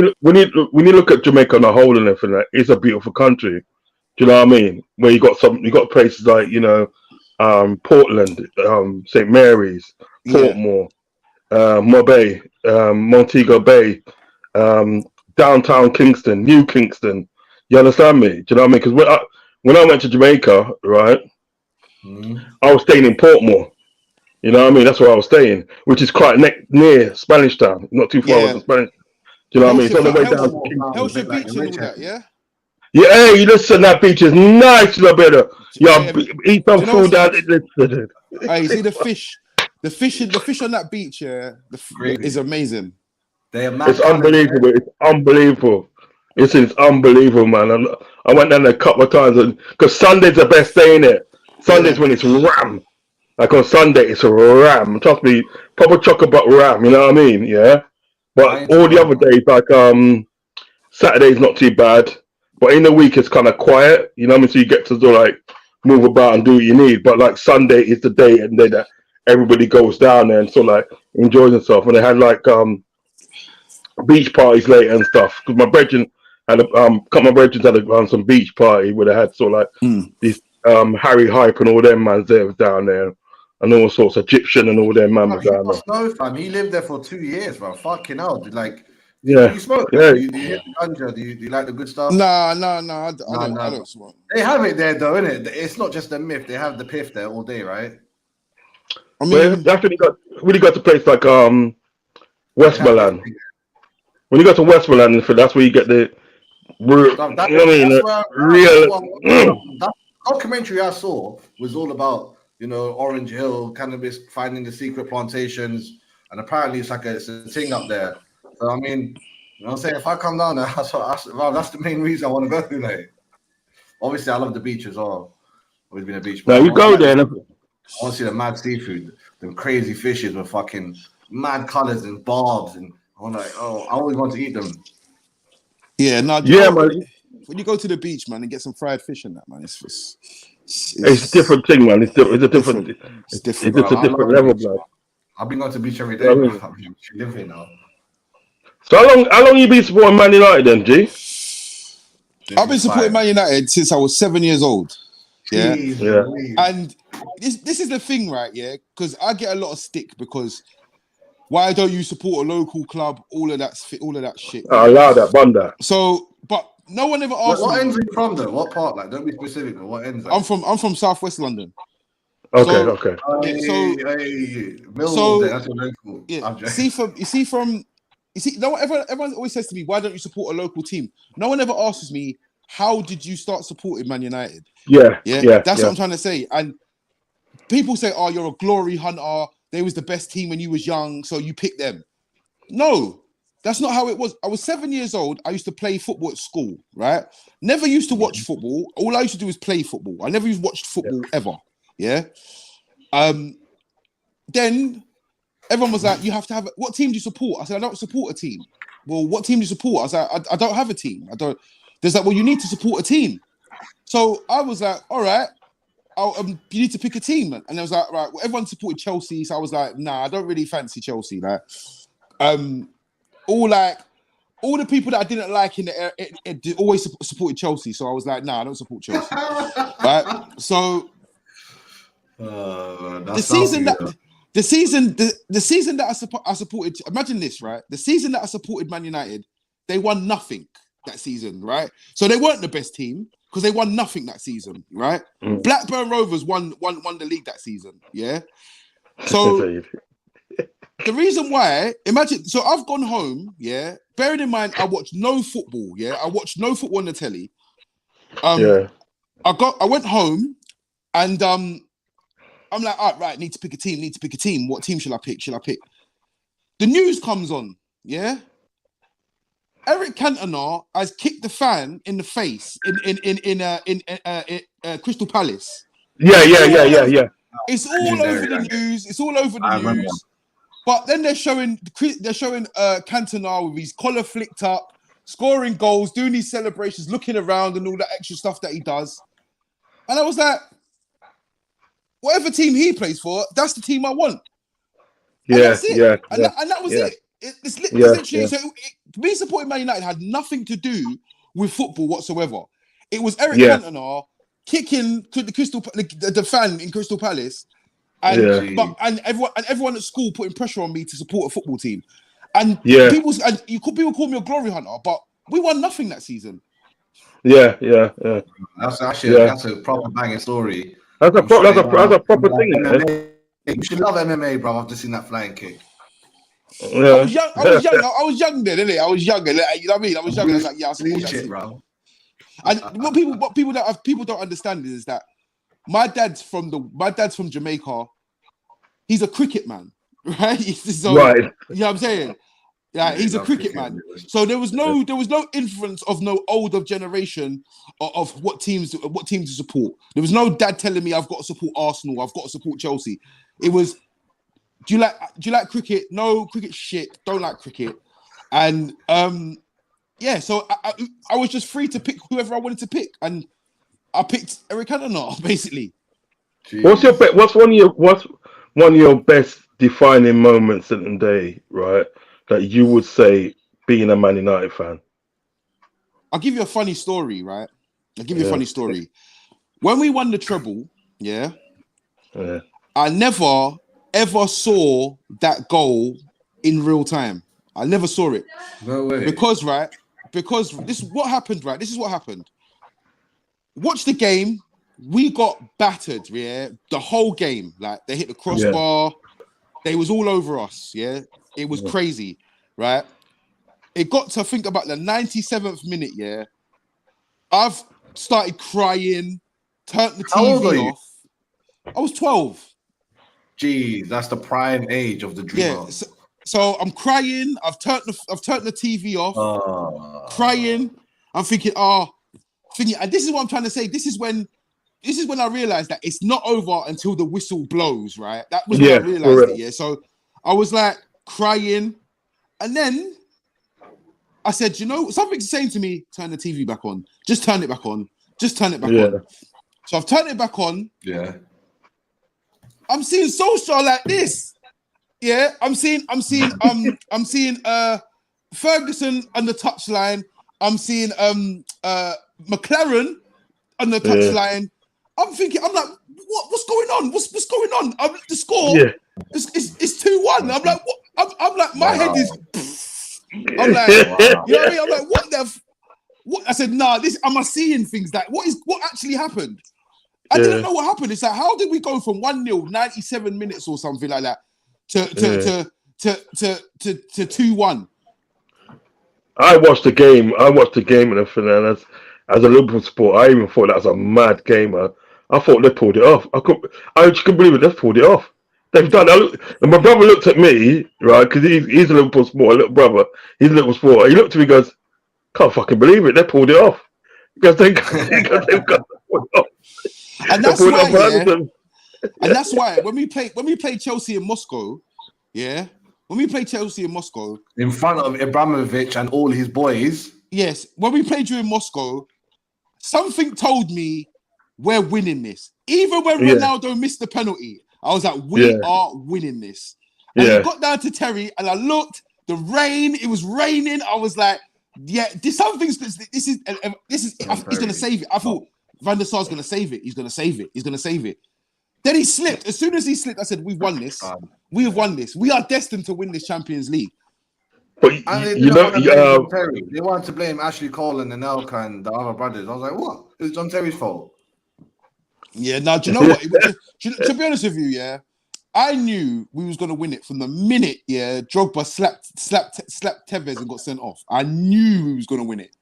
S1: you look at Jamaica on a whole and everything, like, it's a beautiful country. Do you know what I mean? Where you got places like Portland, St Mary's,
S3: Yeah,
S1: Portmore, Mobay, Montego Bay, um, downtown Kingston, New Kingston. You understand me? Do you know what I mean? Because when I went to Jamaica, right,
S2: Mm.
S1: I was staying in Portmore. You know what I mean? That's where I was staying, which is quite near Spanish Town, not too far away
S3: yeah.
S1: from Spanish. Do you know what I mean? It's on the way down to
S2: Portmore
S1: Kingston.
S2: sounds a
S3: Hellshire
S2: bit like
S3: Beach
S2: the
S3: and
S2: rich
S3: all that.
S2: end.
S3: Yeah,
S1: Yeah, hey, you listen, that beach is nice, little bit. Yeah,
S3: yeah. Do
S1: eat some
S3: you know what's?
S1: food out. Listen.
S3: Hey, you see the fish? The fish on that beach, yeah, is
S2: Gravy.
S3: amazing.
S2: They are
S1: It's
S2: mad colours, yeah.
S1: unbelievable. It's unbelievable. It's unbelievable, man. I went down there a couple of times because Sunday's the best day in it. Sunday's
S3: Yeah,
S1: when it's ram. Like on Sunday, it's a ram. Trust me, proper chocolate ram. You know what I mean? Yeah.
S2: I
S1: But
S2: ain't
S1: all
S2: sure
S1: the other
S2: about
S1: days, like Saturday's not too bad. But in the week, it's kind of quiet. You know what I mean? So you get to sort of like move about and do what you need. But like Sunday is the day and day that everybody goes down there and sort of like enjoys themselves. And they had like beach parties later and stuff. Because my brethren had couple of my brethren had some beach party where they had sort of like
S3: mm.
S1: these Harry Hype and all them mans there was down there, and all sorts of Egyptian and all them man was
S2: He
S1: down there.
S2: must know, fam. He lived there for 2 years, bro. Fucking hell. Like, do
S1: Yeah,
S2: you smoke?
S1: yeah.
S2: Do you hit the ganja? Do you like the good stuff?
S3: Nah.
S2: No,
S3: I
S2: no.
S3: don't smoke.
S2: They have it there, though, innit? It's not just a myth. They have the piff there all day, right?
S3: I
S1: Well,
S3: mean,
S1: that's when you got to places like
S2: They have
S1: Westmoreland.
S2: everything.
S1: When you go to Westmoreland, that's where you get the real.
S2: That,
S1: You know what I mean?
S2: that's where that's
S1: Real.
S2: what that documentary I saw was all about, Orange Hill, cannabis, finding the secret plantations, and apparently it's a thing up there. So I mean, what I'm saying, if I come down there, that's the main reason I want to go. Like, obviously, I love the beach as well. Always been a beach boy.
S1: Now you go there.
S2: I want to see the mad seafood, them crazy fishes with fucking mad colors and barbs, and I'm like, oh, I always want to eat them.
S3: yeah, no.
S1: Yeah, man.
S3: When you go to the beach, man, and get some fried fish and that, man,
S1: It's a different thing, man. It's a different.
S3: It's
S1: It's
S3: different.
S1: just a
S2: I
S1: different
S2: love the
S1: level,
S2: beach.
S1: blood.
S2: I've been going to the beach every
S1: You know
S2: day,
S1: what I
S2: bro.
S1: mean?
S2: I'm living here now.
S1: So how long you been supporting Man United then, G?
S3: I've been supporting Man United since I was 7 years old. Yeah,
S1: Yeah.
S3: and this is the thing, right? Yeah, because I get a lot of stick because why don't you support a local club? All of that shit.
S1: I
S3: Yeah?
S1: allow that, bun that.
S3: So, but no one ever asked
S2: What
S3: me.
S2: ends are you from, though? What part? Like, don't be specific, but what ends?
S3: I'm from Southwest London.
S1: Okay,
S3: So,
S1: okay.
S2: Millwall, that's your local.
S3: Yeah, no one everyone always says to me, why don't you support a local team? No one ever asks me, how did you start supporting Man United?
S1: Yeah.
S3: That's what I'm trying to say. And people say, oh, you're a glory hunter. They was the best team when you was young, so you picked them. No, that's not how it was. I was 7 years old. I used to play football at school, right? Never used to watch football. All I used to do is play football. I never used to watch football ever. Yeah. Then everyone was like, you have to have what team do you support? I said, I don't support a team. Well, what team do you support? I was like, I don't have a team. I don't. There's like, well, you need to support a team. So I was like, all right, you need to pick a team. And I was like, right, well, everyone supported Chelsea. So I was like, nah, I don't really fancy Chelsea. Like, all the people that I didn't like in the it always supported Chelsea. So I was like, nah, I don't support Chelsea. Right. So the season that I supported, imagine this, right? The season that I supported Man United, they won nothing that season, right? So they weren't the best team because they won nothing that season, right?
S1: Mm.
S3: Blackburn Rovers won the league that season, yeah. So the reason why, imagine, so I've gone home, yeah. Bearing in mind, I watched no football, yeah. I watched no football on the telly. I went home, and I'm like, all right, need to pick a team. What team shall I pick? The news comes on, yeah. Eric Cantona has kicked the fan in the face in Crystal Palace.
S1: Yeah.
S3: It's all over the news. It's all over the news. But then they're showing Cantona with his collar flicked up, scoring goals, doing these celebrations, looking around and all that extra stuff that he does. And I was like, whatever team he plays for, that's the team I want. And that's it. And that was it. It's literally so me supporting Man United had nothing to do with football whatsoever. It was Eric Cantona kicking the fan in Crystal Palace, and everyone at school putting pressure on me to support a football team. And people call me a glory hunter, but we won nothing that season.
S2: That's a proper banging story.
S1: That's a proper thing.
S2: You should love MMA, bro. I've just seen that flying kick.
S1: Yeah.
S3: I was young then, innit? I was younger. You know what I mean? I was young. I was like, I support that shit,
S2: bro.
S3: And what people don't understand is that my dad's from Jamaica. He's a cricket man, right?
S1: Right.
S3: You know what I'm saying? Yeah, he's a cricket man. So there was no influence of no older generation of what teams to support. There was no dad telling me I've got to support Arsenal, I've got to support Chelsea. It was, do you like cricket? No, cricket shit. Don't like cricket. And so I was just free to pick whoever I wanted to pick, and I picked Eric Cantona, basically.
S1: Jeez. What's one of your best defining moments in the day, right? That you would say being a Man United fan?
S3: I'll give you a funny story, right? When we won the treble, I never ever saw that goal in real time. I never saw it.
S2: No way.
S3: Because this is what happened, right? This is what happened. Watch the game. We got battered, the whole game. Like, they hit the crossbar. They was all over us, It was crazy, right? It got to think about the 97th minute, I've started crying, turned the TV off. I was 12.
S2: Jeez, that's the prime age of the dreamer.
S3: Yeah, so I'm crying. I've turned the TV off, crying. I'm thinking, and this is what I'm trying to say. This is when I realized that it's not over until the whistle blows, right? That was when I realized it, So I was like crying, and then I said, something's saying to me, turn the TV back on. Just turn it back on. Just turn it back on. So I've turned it back on.
S2: Yeah.
S3: I'm seeing Solskjaer like this. Yeah, I'm seeing Ferguson on the touchline. I'm seeing McLaren on the touchline. I'm like, what's going on? What's going on? The score it's 2-1. I'm like, what? I'm like, my head is. I'm like, you know what I mean? I'm like, what? I said, nah. Am I seeing things that what actually happened? I didn't know what happened. It's like, how did we go from 1-0, 97 minutes or something like that, to 2-1?
S1: I watched the game and everything, and as a Liverpool supporter, I even thought that was a mad game. I thought they pulled it off. I just couldn't believe it. They pulled it off. They've done it. And my brother looked at me, right, because he's a Liverpool supporter, little brother. He's a Liverpool supporter. He looked at me and goes, can't fucking believe it. They pulled it off. Because they've got to pull it off.
S3: And that's why when we play Chelsea in Moscow, when we play Chelsea in Moscow
S2: in front of Ibrahimovic and all his boys,
S3: when we played you in Moscow, something told me we're winning this. Even when Ronaldo missed the penalty, I was like, we are winning this. And it got down to Terry, and I looked, the rain, it was raining. I was like, he's going to save it. I thought Van der Sar's going to save it. He's going to save it. Then he slipped. As soon as he slipped, I said, we've won this. We have won this. We are destined to win this Champions League.
S1: But
S2: they wanted to blame Ashley Cole and Anelka and the other brothers. I was like, what? It's John Terry's fault.
S3: Yeah, now, do you know what? To be honest with you, I knew we was going to win it from the minute, Drogba slapped Tevez and got sent off. I knew we was going to win it.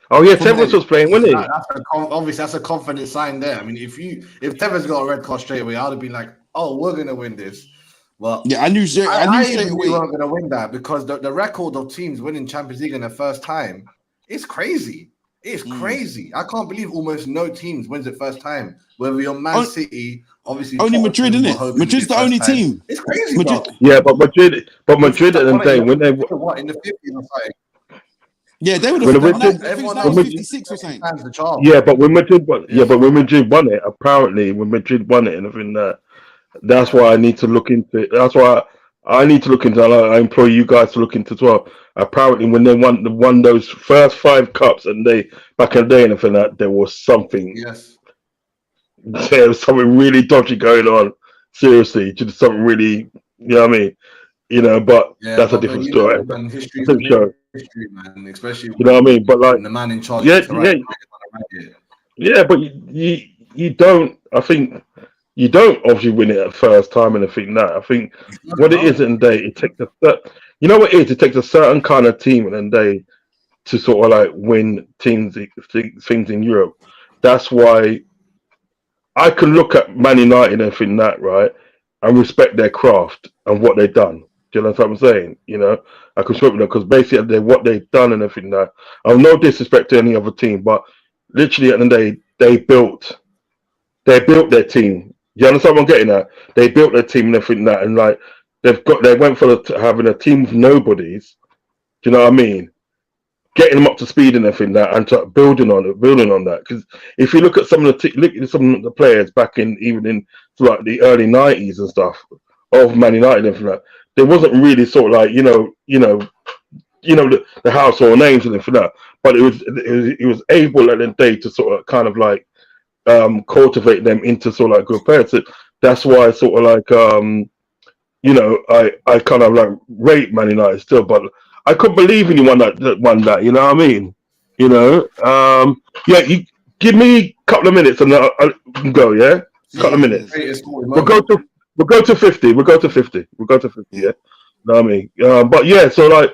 S1: Oh yeah, Tevez was playing, wasn't he?
S2: Obviously, that's a confident sign there. I mean, if Tevez got a red card straight away, I'd have been like, "Oh, we're gonna win this." Well,
S3: I knew straight away
S2: we weren't gonna win that because the record of teams winning Champions League in the first time is crazy. It's crazy. I can't believe almost no teams wins it first time. Whether you're Man City, obviously
S3: only Madrid, isn't it? Madrid's the only team.
S2: It's crazy, bro.
S1: Yeah, but Madrid at the day when they
S2: what in the 50s or something.
S3: Yeah, they would have done that. I think it's 56 or something.
S1: Yeah, but when Madrid won, it, apparently when Madrid won it, and I think that's why I need to look into it. That's why I need to look into it. I implore you guys to look into it as well. Apparently, when they won those first 5 cups, and they back in the day, and everything that there was something.
S2: Yes.
S1: There was something really dodgy going on. Seriously, just something really, you know what I mean? You know, but that's a different story.
S2: History, man, especially
S1: you know what I mean. But like
S2: the man in charge.
S1: Yeah, but you don't. I think you don't obviously win it at first time and I think that. I think what it is in day, it takes you know what it is. It takes a certain kind of team in day to sort of like win things in Europe. That's why I can look at Man United and think that, right, and respect their craft and what they've done. Do you know what I'm saying? You know, I can respect them because basically what they've done and everything that. I've no disrespect to any other team, but literally at the end of the day, they built their team. You understand what I'm getting at? They built their team and everything that, and like they went for having a team of nobodies. Do you know what I mean? Getting them up to speed and everything that, and building on that. Because if you look at some of the players back in like the early '90s and stuff of Man United and everything that, there wasn't really sort of like the household names and everything that, but it was able at the day to sort of kind of like cultivate them into sort of like good players. So that's why I sort of like I kind of like rate Man United still, but I couldn't believe anyone that won that. You know what I mean? You know, you give me a couple of minutes and I'll go. Yeah, couple of minutes. We'll go to 50. We'll go to 50. Yeah. You know what I mean? But yeah, so like,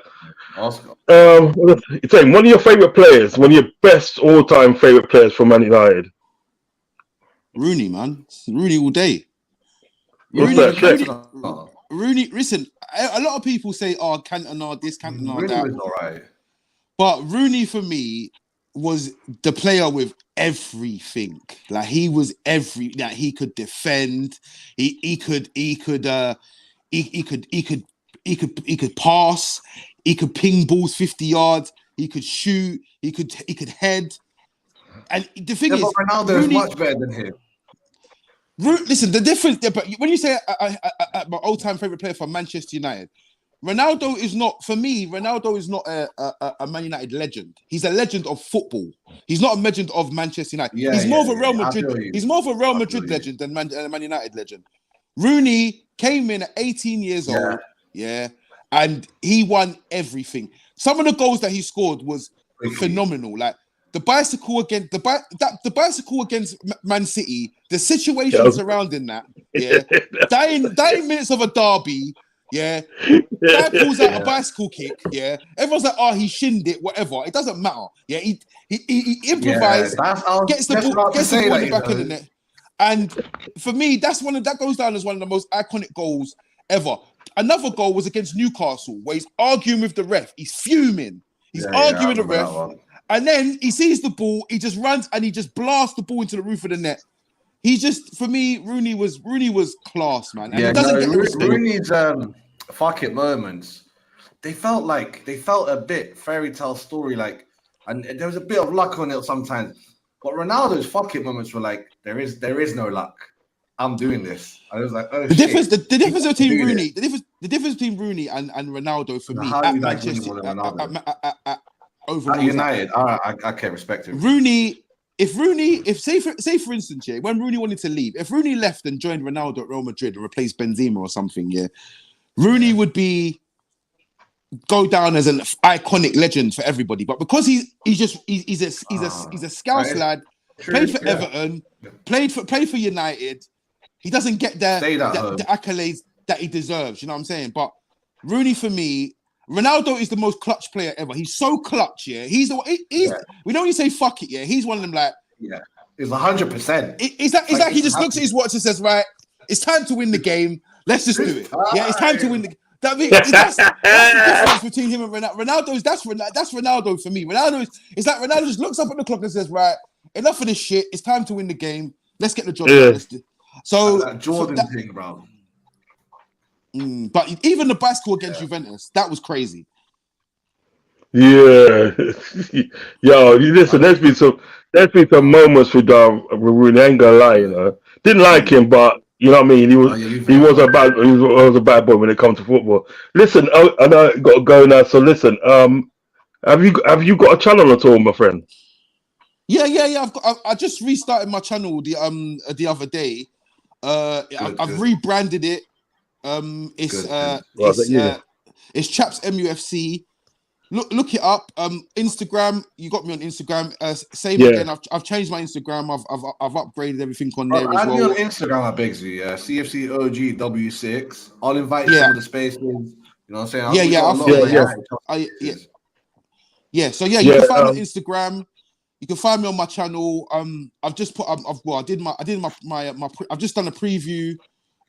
S1: it's saying one of your favorite players, one of your best all-time favorite players from Man United.
S3: Rooney, man, Rooney all day. Rooney, listen, a lot of people say, "Oh, Cantona this, Cantona that."
S2: Rooney was alright,
S3: but Rooney for me was the player with everything. Like he was he could defend, he could pass, he could ping balls 50 yards, he could shoot, he could head. And the thing is,
S2: but Ronaldo is much better than him.
S3: Listen, the difference. But when you say my all-time favorite player for Manchester United, Ronaldo is not for me. Ronaldo is not a Man United legend. He's a legend of football. He's not a legend of Manchester United. He's more of a Real Madrid. He's more of a Real Madrid legend than Man United legend. Rooney came in at 18 years old, and he won everything. Some of the goals that he scored was phenomenal. Like the bicycle against Man City, the situation surrounding that, dying minutes of a derby, guy pulls out a bicycle kick, everyone's like, oh, he shinned it, whatever. It doesn't matter. He improvised, gets the ball in the back of the net. And for me, that goes down as one of the most iconic goals ever. Another goal was against Newcastle, where he's arguing with the ref. He's fuming. He's arguing with the ref. And then he sees the ball, he just runs and he just blasts the ball into the roof of the net. He just, for me, Rooney was class, man. And he doesn't get the respect.
S2: Rooney's fuck it moments, they felt a bit fairy tale story, like, and there was a bit of luck on it sometimes. But Ronaldo's fuck it moments were like, there is no luck. I'm doing this. I was like, oh, the difference
S3: between Rooney, the difference between Rooney and Ronaldo for me at Manchester overall,
S2: at United, I can't respect him.
S3: Rooney, if say for instance, when Rooney wanted to leave, if Rooney left and joined Ronaldo at Real Madrid and replaced Benzema or something, Rooney would go down as an iconic legend for everybody. But because he's a Scouse lad, played for Everton, played for United, he doesn't get the accolades that he deserves. You know what I'm saying? But Rooney, for me, Ronaldo is the most clutch player ever. He's so clutch, He's we don't even say fuck it, He's one of them like,
S2: It's 100%.
S3: It's like he just looks at his watch and says, right, it's time to win the game. Let's just do it. It's time to win. That's the difference between him and Ronaldo. That's Ronaldo for me. It's like Ronaldo just looks up at the clock and says, "Right, enough of this shit. It's time to win the game. Let's get the job done." Let's do. So
S2: that Jordan thing, bro.
S3: But even the bicycle against Juventus, that was crazy.
S1: Yeah, yo, listen. There's been some moments with Rooney. I ain't gonna lie, you know. Didn't like him, but you know what I mean. He was a bad boy when it comes to football. Listen, I know I got to go now. So listen, have you got a channel at all, my friend?
S3: Yeah. I just restarted my channel the other day. I've rebranded it. It's Chaps MUFC. Look it up. Instagram, you got me on Instagram. Same again. I've changed my Instagram. I've upgraded everything on there as
S2: Add me
S3: well.
S2: on Instagram, I beg you. Yeah, CFCOGW6. I'll invite some of the spaces. You know what I'm saying?
S3: So you can find me on Instagram. You can find me on my channel. I've just put. I've just done a preview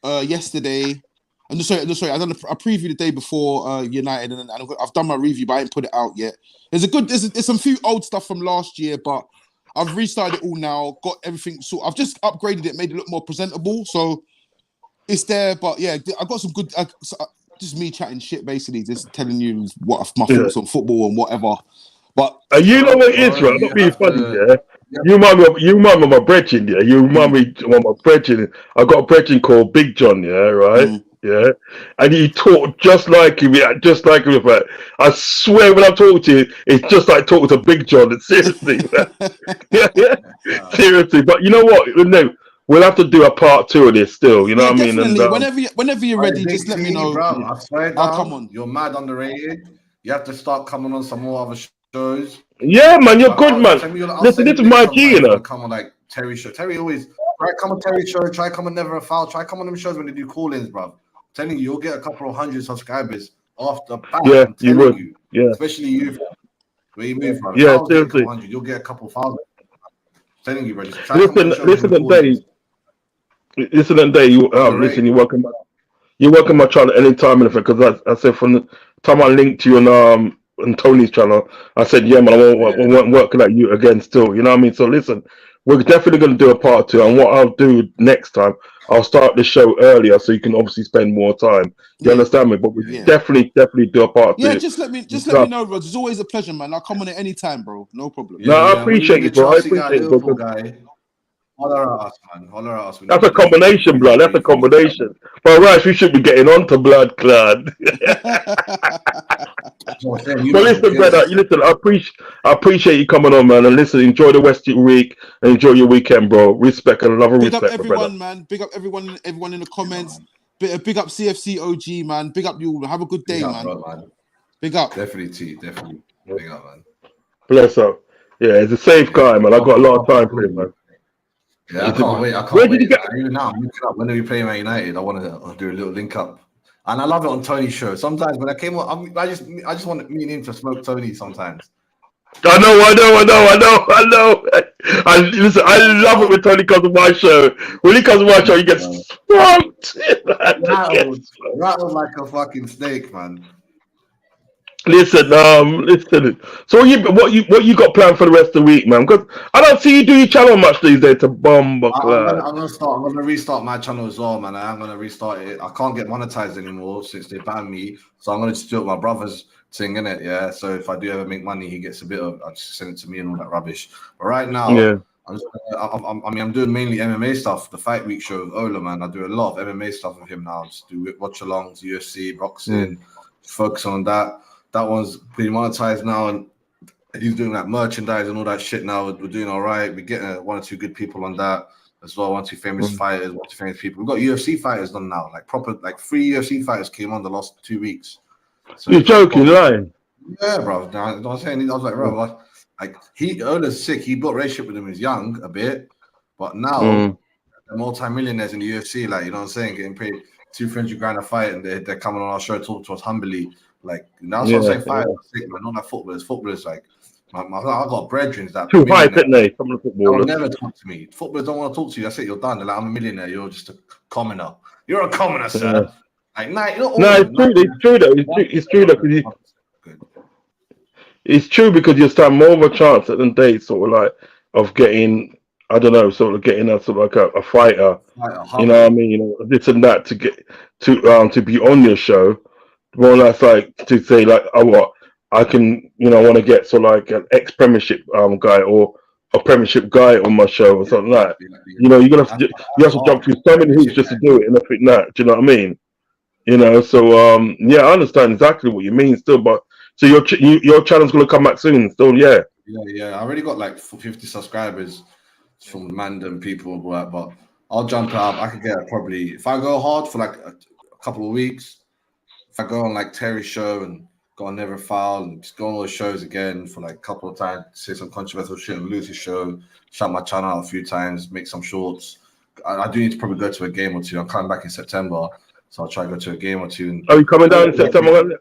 S3: yesterday. I'm sorry. I done a preview the day before United, and I've done my review, but I ain't put it out yet. There's some few old stuff from last year, but I've restarted it all now. Got everything. So I've just upgraded it, made it look more presentable. So it's there. But yeah, I got some good. Just me chatting shit, basically, just telling you what my thoughts on football and whatever. But
S1: you know what it is, right? Not being funny, yeah. You remind me of my brethren, yeah. You remind me of my brethren. I got a brethren called Big John, yeah, right. Yeah, and he talked just like him. Yeah, just like him. But I swear, when I'm talking to you, it's just like talking to Big John. Seriously, yeah, seriously. But you know what? No, we'll have to do a part 2 of this still. You know what I mean? And
S3: whenever you're ready, just let me know.
S2: Bro, I swear,
S3: I'll come on.
S2: You're mad underrated. You have to start coming on some more other shows.
S1: Yeah, man, you're good, man. Listen, this is my G, you know.
S2: Come on, like Terry show. Terry always try come on Terry show. Try come on Never a Foul. Try come on them shows when they do call-ins, bro. Telling you, you'll get a couple of hundred subscribers after back.
S1: Yeah, you would. Yeah,
S2: especially you, where you move from.
S1: Yeah, seriously.
S2: You'll get a couple thousand. Telling you, bro.
S1: Listen, and Dave. Listen, you're welcome my channel anytime, because I said from the time I linked to you on Tony's channel, I said, yeah, man, I won't work like you again still. You know what I mean? So listen, we're definitely going to do a part 2, and what I'll do next time, I'll start the show earlier so you can obviously spend more time. You understand me? But we definitely do a part 2.
S3: Yeah, just let me know, bro. It's always a pleasure, man. I'll come on at any time, bro. No problem.
S1: I appreciate it, bro. I appreciate it, bro.
S2: Holler at us, man. Holler at us.
S1: That's a combination, blood. That's a combination. But right, we should be getting on to blood, clad. But listen, brother. Listen, I appreciate you coming on, man. And listen, enjoy the rest of your week and enjoy your weekend, bro. Respect and love and respect,
S3: big up everyone,
S1: brother.
S3: Man. Big up everyone in the comments. Big up CFC OG, man. Big up you. Have a good day, man.
S2: Bro, man.
S3: Big up.
S2: Definitely. Big up, man.
S1: Bless up. Yeah, he's a safe guy, man. I got a lot of time for him, man.
S2: Yeah, I can't wait.
S1: Where did you get?
S2: Even now, I'm looking up when we play Man United. I want to do a little link up, and I love it on Tony's show. Sometimes when I came on, I just want me and him to smoke Tony. Sometimes.
S1: I know. Listen, I love it when Tony comes on my show. When he comes on my show, he gets swamped.
S2: Rattled like a fucking snake, man.
S1: Listen. So what you got planned for the rest of the week, man? Because I don't see you do your channel much these days to bomb.
S2: I'm gonna restart my channel as well, man. I'm gonna restart it. I can't get monetized anymore since they banned me, so I'm gonna just do it my brother's thing, innit? Yeah. So if I do ever make money, he gets a bit of. I just send it to me and all that rubbish. But right now, I'm doing mainly MMA stuff. The Fight Week show with Ola, man. I do a lot of MMA stuff with him now. Just do watch-alongs, UFC, boxing, focus on that. That one's been monetized now, and he's doing like merchandise and all that shit now. We're doing all right. We're getting 1 or 2 good people on that as well. 1 or 2 famous fighters, 1 or 2 famous people. We've got UFC fighters done now, like 3 UFC fighters came on the last 2 weeks. So
S1: you're joking, lying?
S2: Yeah, bro. I was saying, I was like, bro, like Ola's sick. He built a relationship with him when he was young a bit, but now they're multi-millionaires in the UFC. Like, you know what I'm saying, getting paid $200,000 a fight, and they're coming on our show, talk to us humbly. Like, that's what I'm saying. Fighters are sick, man. Not like footballers. Footballers, like, I got brethren that
S1: too high, didn't they? Some of the footballers
S2: never talk to me. Footballers don't want to talk to you. That's it. You're done. They're like, I'm a millionaire. You're just a commoner. You're a commoner, sir. Like, not all
S1: No,
S2: of
S1: it's
S2: them.
S1: true. It's true though. It's true though.
S2: Good.
S1: It's true because you stand more of a chance at the day, sort of like of getting, I don't know, sort of getting a sort of like a fighter.
S2: Like a
S1: You know what I
S2: hungry.
S1: mean? You know, this and that to get to be on your show. More that's like to say like, oh what, I can, I want to get sort of like an ex-Premiership guy or a Premiership guy on my show or
S2: Yeah,
S1: something like that.
S2: yeah.
S1: You're gonna have
S2: That's,
S1: to you have
S2: that's
S1: to
S2: hard.
S1: jump through so many hoops just to do it, and I think that. Do you know what I mean? So yeah, I understand exactly what you mean still, but so your channel's gonna come back soon still, yeah.
S2: Yeah. I already got like 50 subscribers from random people, but I'll jump out. I could get probably if I go hard for like a couple of weeks. If I go on like Terry's show and go on Never Foul and just go on all the shows again for like a couple of times, say some controversial shit on Lucy's show, shut my channel out a few times, make some shorts. I do need to probably go to a game or two. I'm coming back in September, so I'll try to go to a game or two.
S1: Are you coming down in September?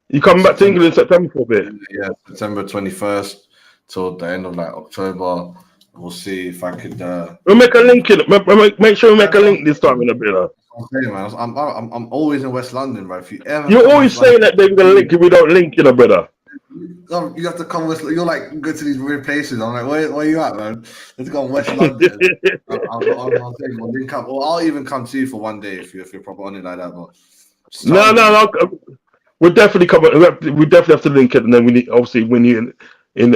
S1: You coming back to England in September for a bit?
S2: Yeah, September 21st till the end of like October. We'll see if I could.
S1: We'll make a link in it. Make sure we make a link this time in a bit.
S2: I'm saying, man, I'm always in West London, bro. If you ever
S1: You're always saying that they're gonna link if we don't link, brother.
S2: You have to come West. You're like go to these weird places. I'm like, where you at, man? Let's go on West London. I'll say we'll link up, or I'll even come to you for one day if you're proper on it like that. But
S1: No. We'll definitely come. We definitely have to link it, and then we need obviously when you in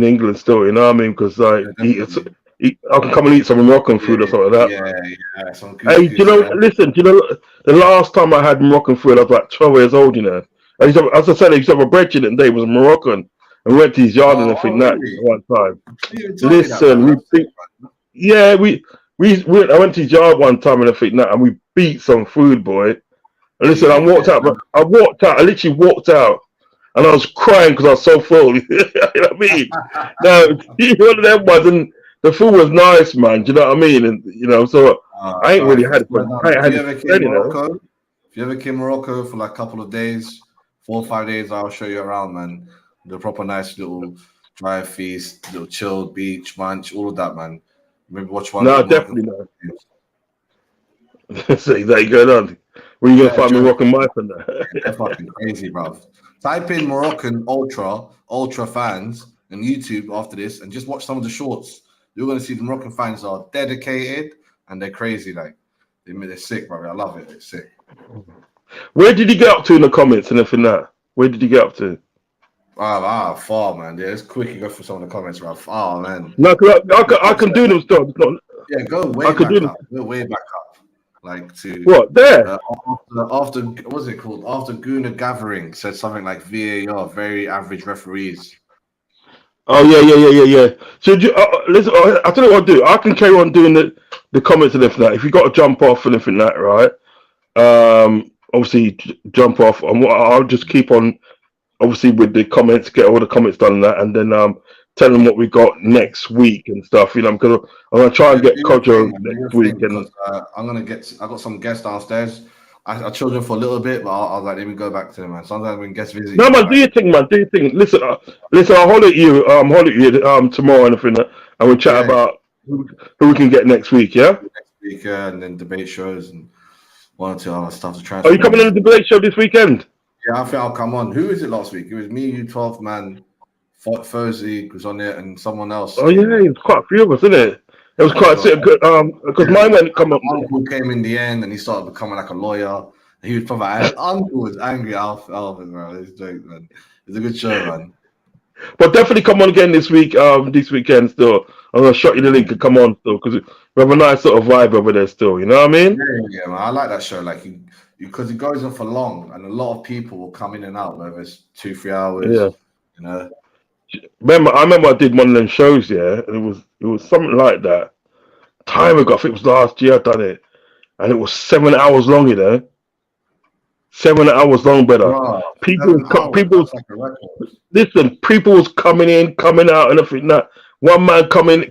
S1: England still. You know what I mean? Because like I can come and eat some Moroccan food or something like that.
S2: Yeah. Some
S1: Hey, listen, the last time I had Moroccan food, I was like 12 years old, As I said, I used to have a brethren and they was Moroccan. And we went to his yard and everything
S2: really?
S1: one time.
S2: Listen,
S1: I went to his yard one time and everything and we beat some food, boy. And listen, I walked out, I literally walked out and I was crying because I was so full. You know what I mean? Now, one of them wasn't. The food was nice, man. Do you know what I mean? And so I ain't really had it.
S2: If you ever came to Morocco for like a couple of days, 4 or 5 days, I'll show you around, man. The proper nice little dry feast, little chill beach munch, all of that, man. Maybe watch one.
S1: No, definitely not. So there you go, on. Where you gonna find Moroccan mice and that?
S2: They're fucking crazy, bro. Type in Moroccan ultra fans on YouTube after this, and just watch some of the shorts. You're going to see the Moroccan fans are dedicated and they're crazy. Like, they're sick, bro. I love it. They're sick.
S1: Where did you get up to in the comments and everything that? Where did you get up to?
S2: Far, man. Yeah, it's quick. You go through some of the comments, bro. Oh, man.
S1: No, I can do them still.
S2: Yeah, go way back up. Go way back up. Like to
S1: what there?
S2: After what's it called? After Guna Gathering said something like VAR, very average referees.
S1: Oh yeah. So listen, I tell you what I'll do. I can carry on doing the comments and everything. If you got to jump off and everything that, right? Obviously jump off, and I'll just keep on. Obviously with the comments, get all the comments done and that, and then tell them what we got next week and stuff. Because I'm gonna try and get Kojo next week. And
S2: I got some guests downstairs. I chilled them for a little bit, but I was like, let me go back to them, man. Sometimes when guests visit.
S1: No, man, do your thing, man. Do your thing. Listen, I'll holler at you. Tomorrow and everything, and we'll chat about who we can get next week. Yeah.
S2: Next week, and then debate shows and one or two other stuff to try.
S1: Are you coming on the debate show this weekend?
S2: Yeah, I think I'll come on. Who is it last week? It was me, you, 12 man, Fozy was on it, and someone else.
S1: Oh yeah, it was quite a few of us, isn't it? It was quite good. Because mine went come up.
S2: Uncle came in the end, and he started becoming like a lawyer. He was probably Uncle was angry Alvin, bro. It's a joke, man. It's a good show, man.
S1: But definitely come on again this week. This weekend still. I'm gonna shot you the link and come on still because we have a nice sort of vibe over there still. You know what I mean?
S2: Yeah, man. I like that show. Like because it goes on for long, and a lot of people will come in and out. Whether it's 2-3 hours.
S1: Yeah.
S2: You know.
S1: I remember I did one of them shows, yeah, and it was something like that. Time ago, I think it was last year I done it, and it was 7 hours long, 7 hours long, brother.
S2: Wow,
S1: people listen, people was coming in, coming out, and everything. That one man come in,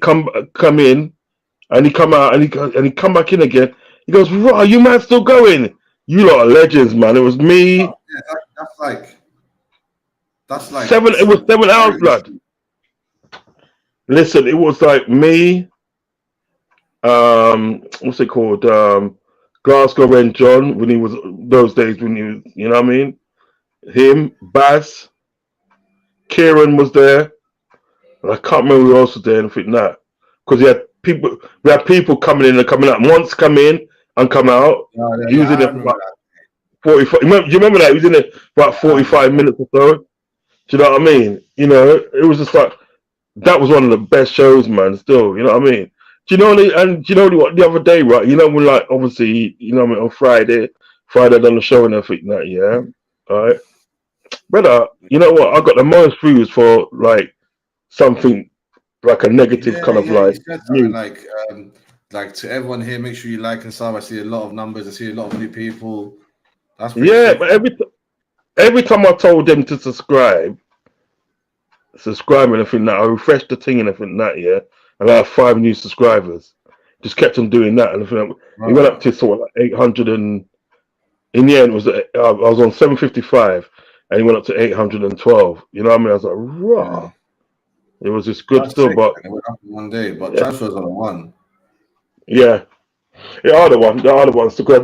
S1: and he come out, and he come back in again. He goes, "Right, you man still going? You lot are legends, man." It was me.
S2: Yeah, that's like
S1: 7. It was 7 hours, blood. Listen, it was like me. What's it called? Glasgow and John when he was those days when he was, you know what I mean? Him, Baz, Kieran was there, and I can't remember who else was there. Anything that because we had people coming in and coming out. Once come in and come out. He was in there for about 45. Do you remember that? He was in there for about 45 minutes or so. Do you know what I mean? You know, it was just like that was one of the best shows, man. Still, you know what I mean? Do you know? And do you know what? The other day, right? You know, when like obviously, you know, what I mean, on Friday done the show and everything that, yeah. All right, brother. You know what? I got the most views for like something like a negative kind of like.
S2: You said something like to everyone here, make sure you like and sub. I see a lot of numbers. I see a lot of new people. That's pretty sick,
S1: but every time I told them to subscribe and everything that, I refreshed the thing and everything that, yeah, and I have 5 new subscribers. Just kept on doing that, and everything. He went up to sort of like 800, and in the end, I was on 755, and he went up to 812. You know what I mean? I was like, raw. Yeah. It was just good still, but
S2: it went up in one day. But transfers on the one.
S1: Yeah. The other ones. Because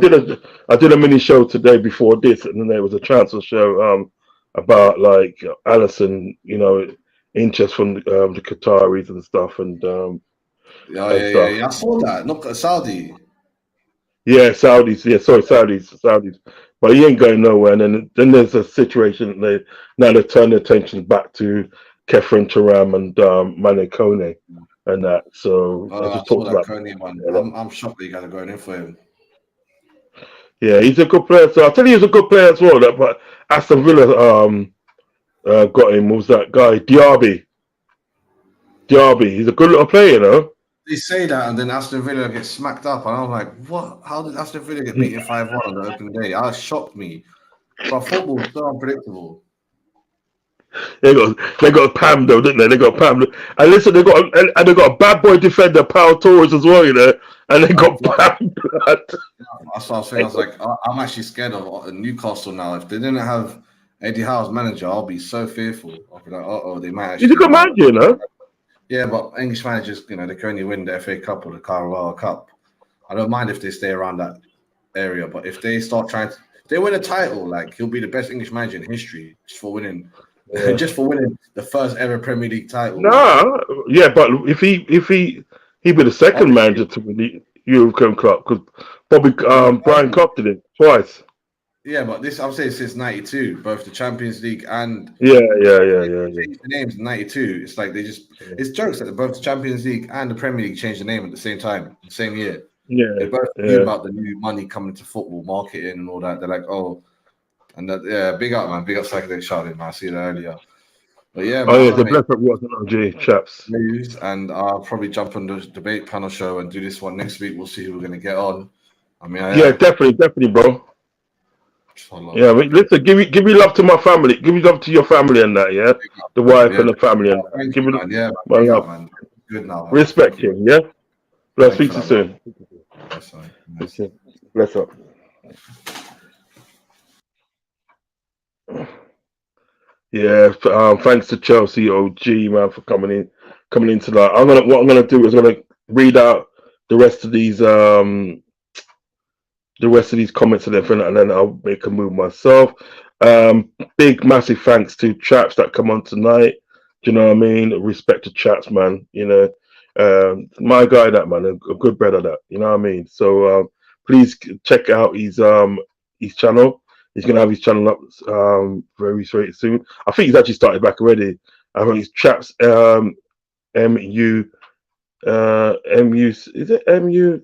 S1: I did a mini show today before this, and then there was a transfer show about like Allison, you know, interest from the Qataris and stuff, and
S2: yeah. I saw that. Look, Saudi.
S1: Yeah, Saudis. Yeah, sorry, Saudis. But he ain't going nowhere. And then there's a situation that they turn their attention back to Kefren Turam and Mane Kone and that. So I just talked about
S2: Kone one. I'm shocked that you guys are going in for him.
S1: Yeah, he's a good player. So I'll tell you, he's a good player as well. But Aston Villa got him. What was that guy? Diaby. He's a good little player, you know.
S2: They say that, and then Aston Villa gets smacked up, and I'm like, what? How did Aston Villa get beaten 5-1 on the opening day? That shocked me. But football is so unpredictable.
S1: They got Pam though, didn't they? They got Pam, and listen, they got a bad boy defender, Pau Torres as well, you know, and they got Pam.
S2: That's what I was saying. I was like, I'm actually scared of Newcastle now. If they didn't have Eddie Howe's manager, I'll be so fearful. I'll be like, they might.
S1: He's a good manager, you know.
S2: Yeah, but English managers, you know, they can only win the FA Cup or the Carabao Cup. I don't mind if they stay around that area, but if they start if they win a title, like he'll be the best English manager in history just for winning the first ever Premier League title.
S1: No, yeah, but if he'd be the second manager to win the European Cup because Brian Clough did it twice.
S2: Yeah, but I'm saying since '92, both the Champions League and
S1: yeah.
S2: The names in '92. It's like it's jokes that both the Champions League and the Premier League changed the name at the same time, the same year.
S1: Yeah,
S2: they both knew about the new money coming to football, marketing and all that. They're like, and that big up, man, big up Psychedelic Charlie, man. I see that earlier. But yeah,
S1: the bless up was chaps.
S2: And I'll probably jump on the debate panel show and do this one next week. We'll see who we're gonna get on. I mean,
S1: definitely, bro. Yeah, I mean, listen, give me love to my family. Give me love to your family and that, yeah? The wife and the family and that. Give me my love. Man.
S2: Good now. Man.
S1: Respect him, yeah? Let's speak to you soon. Bless up. Yeah, thanks to Chelsea OG, man, for coming in tonight. What I'm gonna do is I'm gonna read out the rest of these comments and everything, and then I'll make a move myself. Big massive thanks to chaps that come on tonight. Do you know what I mean? Respect to chaps, man. You know, my guy, that man, a good brother, that. You know what I mean? So please check out his channel. He's gonna have his channel up very soon. I think he's actually started back already. I think it's chaps MU is it MU?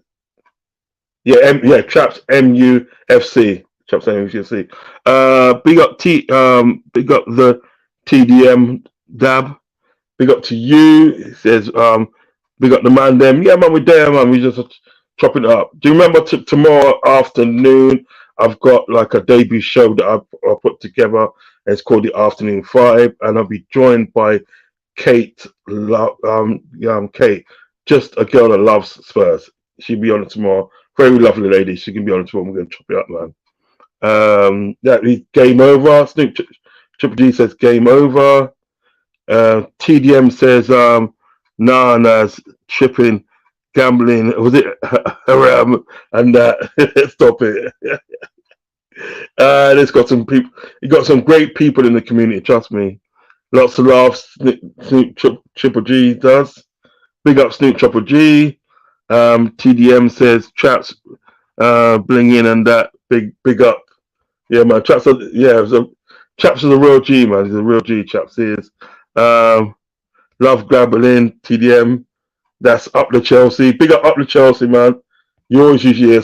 S1: Yeah, Chaps MUFC. Chaps MUFC. Big up the TDM Dab. Big up to you. It says big up the man them. Yeah, man, we're there, man. We just chopping it up. Do you remember tomorrow afternoon? I've got like a debut show that I put together. It's called the Afternoon 5, and I'll be joined by Kate. Kate, just a girl that loves Spurs. She'll be on it tomorrow. Very lovely lady. She can be on it tomorrow. We're gonna chop it up, man. That game over. Snoop Triple G says game over. TDM says Nas tripping gambling. Was it haram? And stop it. It's got some people. You got some great people in the community. Trust me. Lots of laughs. Triple G does. Big up Snoop Triple G. TDM says traps bling in and that big up. Yeah, man. Chaps are, yeah, Chaps is a real G, man. He's a real G. Chaps is. Love Grabbling, TDM. That's up the Chelsea. Big up the Chelsea, man. You always usually hear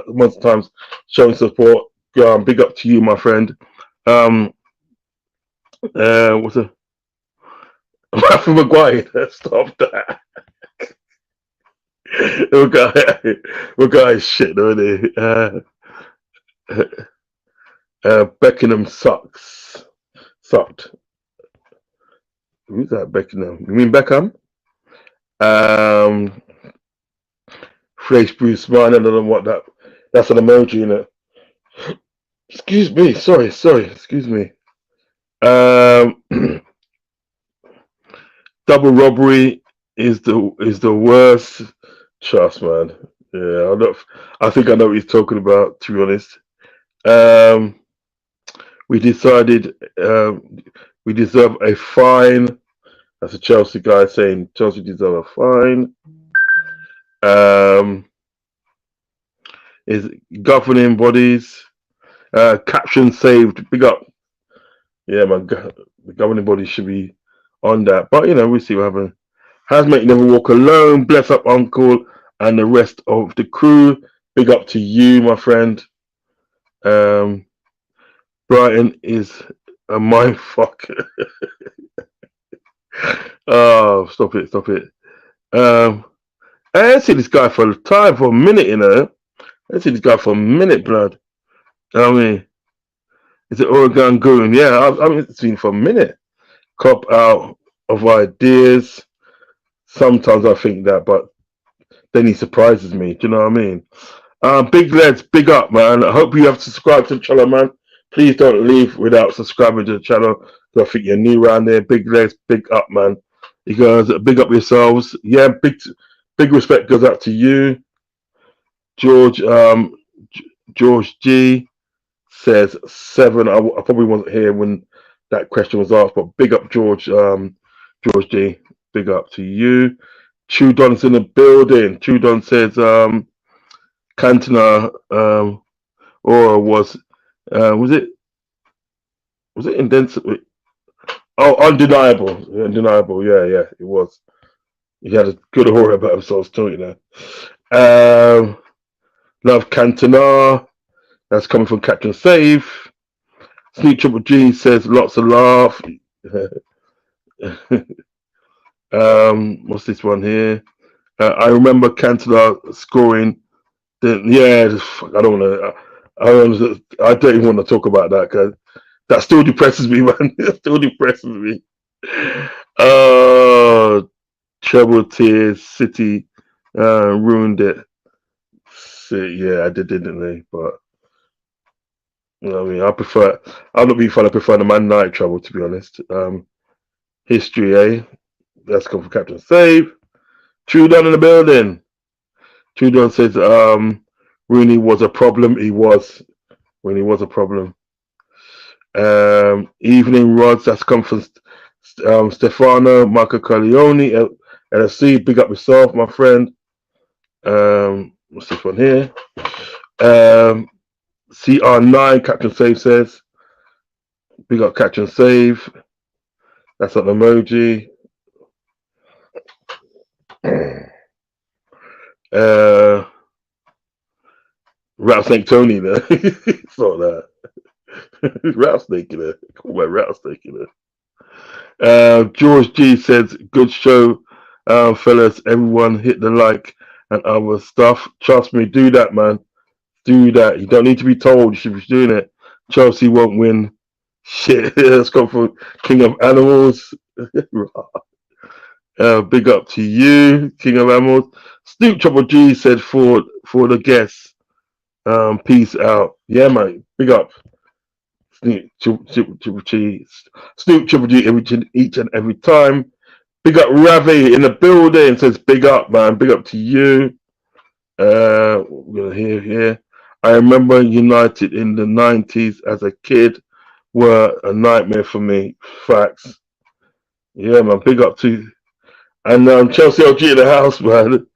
S1: most times showing support. Big up to you, my friend. What's it? Matthew Maguire. Stop that. we got shit, don't they? Beckham sucked. Who's that Beckham? You mean Beckham? Flash Bruce Mine, I don't know what that's an emoji in it. Excuse me, sorry, excuse me. Double robbery is the worst. Trust, man. Yeah, I think I know what he's talking about, to be honest. We decided we deserve a fine. That's a Chelsea guy saying Chelsea deserve a fine. Is governing bodies. Caption saved. Big up. Yeah, man. The governing bodies should be on that. But, we'll see what happens. Hazmate Never Walk Alone. Bless up, Uncle, and the rest of the crew. Big up to you, my friend. Brighton is a mind fuck. Oh, stop it. I didn't see this guy for a minute, I didn't see this guy for a minute, blood. I mean, is it Oregon Goon? Yeah, I haven't seen for a minute. Cop out of ideas. Sometimes I think that, but then he surprises me. Do you know what I mean? Big Legs, big up, man. I hope you have subscribed to the channel, man. Please don't leave without subscribing to the channel. I think you're new around there. Big Legs, big up, man. You guys, big up yourselves. Yeah, big respect goes out to you. George G says 7. I probably wasn't here when that question was asked, but big up George G. Big up to you. Chudon's in the building. Chudon says Cantona or was it indensity? Oh, undeniable. Yeah, it was. He had a good aura about himself, too, Love Cantona. That's coming from Captain Safe. Sneak Triple G says lots of laugh. What's this one here? I remember Cantona scoring. I don't want to. I don't even want to talk about that because that still depresses me, man. It still depresses me. Treble Tears City ruined it. So, yeah, I did, didn't they? But I mean, I'm not being fun. I prefer the Man United trouble, to be honest. History, eh? That's come from Captain Save. Trudon in the building. Trudon says Rooney was a problem. He was. Rooney was a problem. Evening Rods, that's come from Stefano Marco Corleone, LFC. Big up yourself, my friend. What's this one here? CR9, Captain Save says. Big up Captain Save. That's an emoji. Rattlesnake Tony there. It's not that. Rattlesnake in there. Call my Rattlesnake in there. George G says, good show, fellas. Everyone hit the like and other stuff. Trust me, do that, man. Do that. You don't need to be told. You should be doing it. Chelsea won't win. Shit. Let's go for King of Animals. Big up to you, King of Animals. Snoop Triple G said for the guests. Peace out. Yeah, man. Big up. Snoop Triple G each and every time. Big up Ravi in the building. Says big up, man. Big up to you. We're gonna hear here. I remember United in the 90s as a kid were a nightmare for me. Facts. Yeah, man. Big up to and Chelsea OG in the house, man.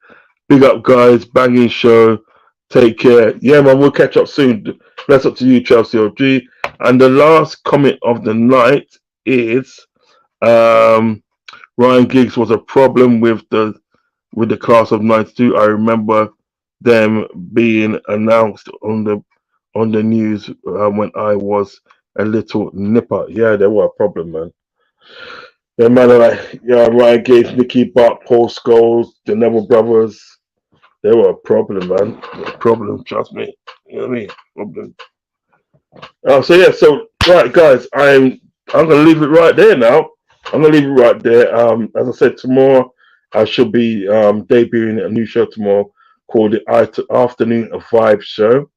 S1: Big up, guys. Banging show. Take care. Yeah, man. We'll catch up soon. Bless up to you, Chelsea OG. And the last comment of the night is Ryan Giggs was a problem with the class of '92. I remember them being announced on the news when I was a little nipper. Yeah, they were a problem, man. Yeah, man, like Ryan Giggs, Nicky Butt, Paul Scholes, the Neville brothers. They were a problem, man. A problem, trust me. You know what I mean? Problem. So yeah, so right, guys, I'm gonna leave it right there now. I'm gonna leave it right there. As I said, tomorrow I should be debuting a new show tomorrow called the Afternoon Vibe Show.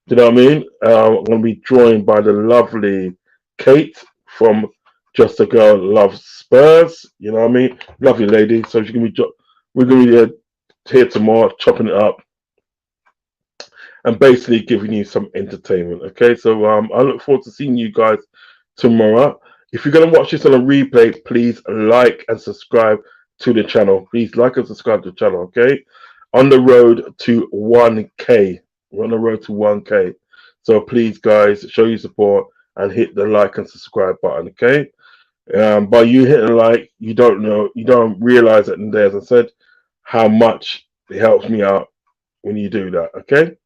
S1: Do you know what I mean? I'm gonna be joined by the lovely Kate from Just a Girl Loves Spurs. You know what I mean? Lovely lady. So she's gonna be we're gonna be here tomorrow, chopping it up and basically giving you some entertainment. Okay, so I look forward to seeing you guys tomorrow. If you're gonna watch this on a replay, please like and subscribe to the channel. Please like and subscribe to the channel. Okay, on the road to 1K. We're on the road to 1K. So please, guys, show your support and hit the like and subscribe button. Okay. By you hitting like, you don't realize that in there, as I said, how much it helps me out when you do that. Okay,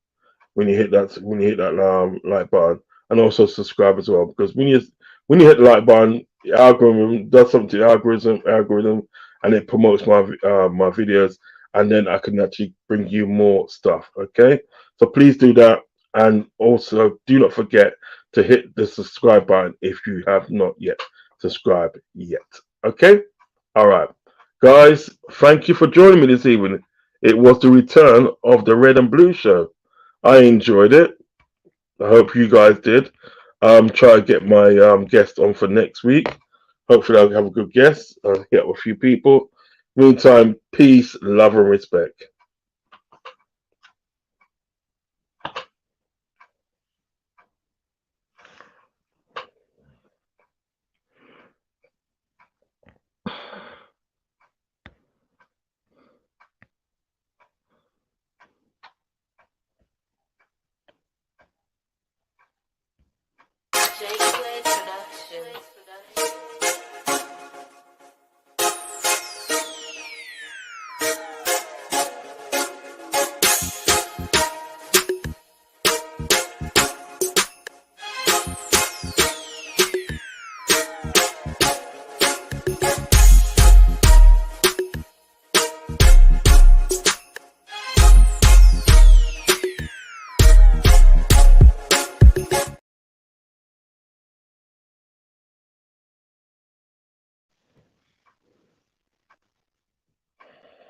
S1: when you hit that like button, and also subscribe as well, because when you hit the like button, the algorithm does something to the algorithm, and it promotes my videos, and then I can actually bring you more stuff. Okay, so please do that, and also do not forget to hit the subscribe button if you have not yet subscribed yet. Okay, all right, guys, thank you for joining me this evening. It was the return of the Red and Blue Show. I enjoyed it. I hope you guys did. Try to get my guest on for next week. Hopefully, I'll have a good guest. Get with a few people. Meantime, peace, love, and respect.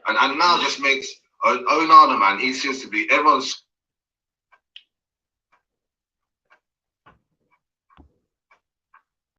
S2: And now just makes Onana, man. He seems to be everyone's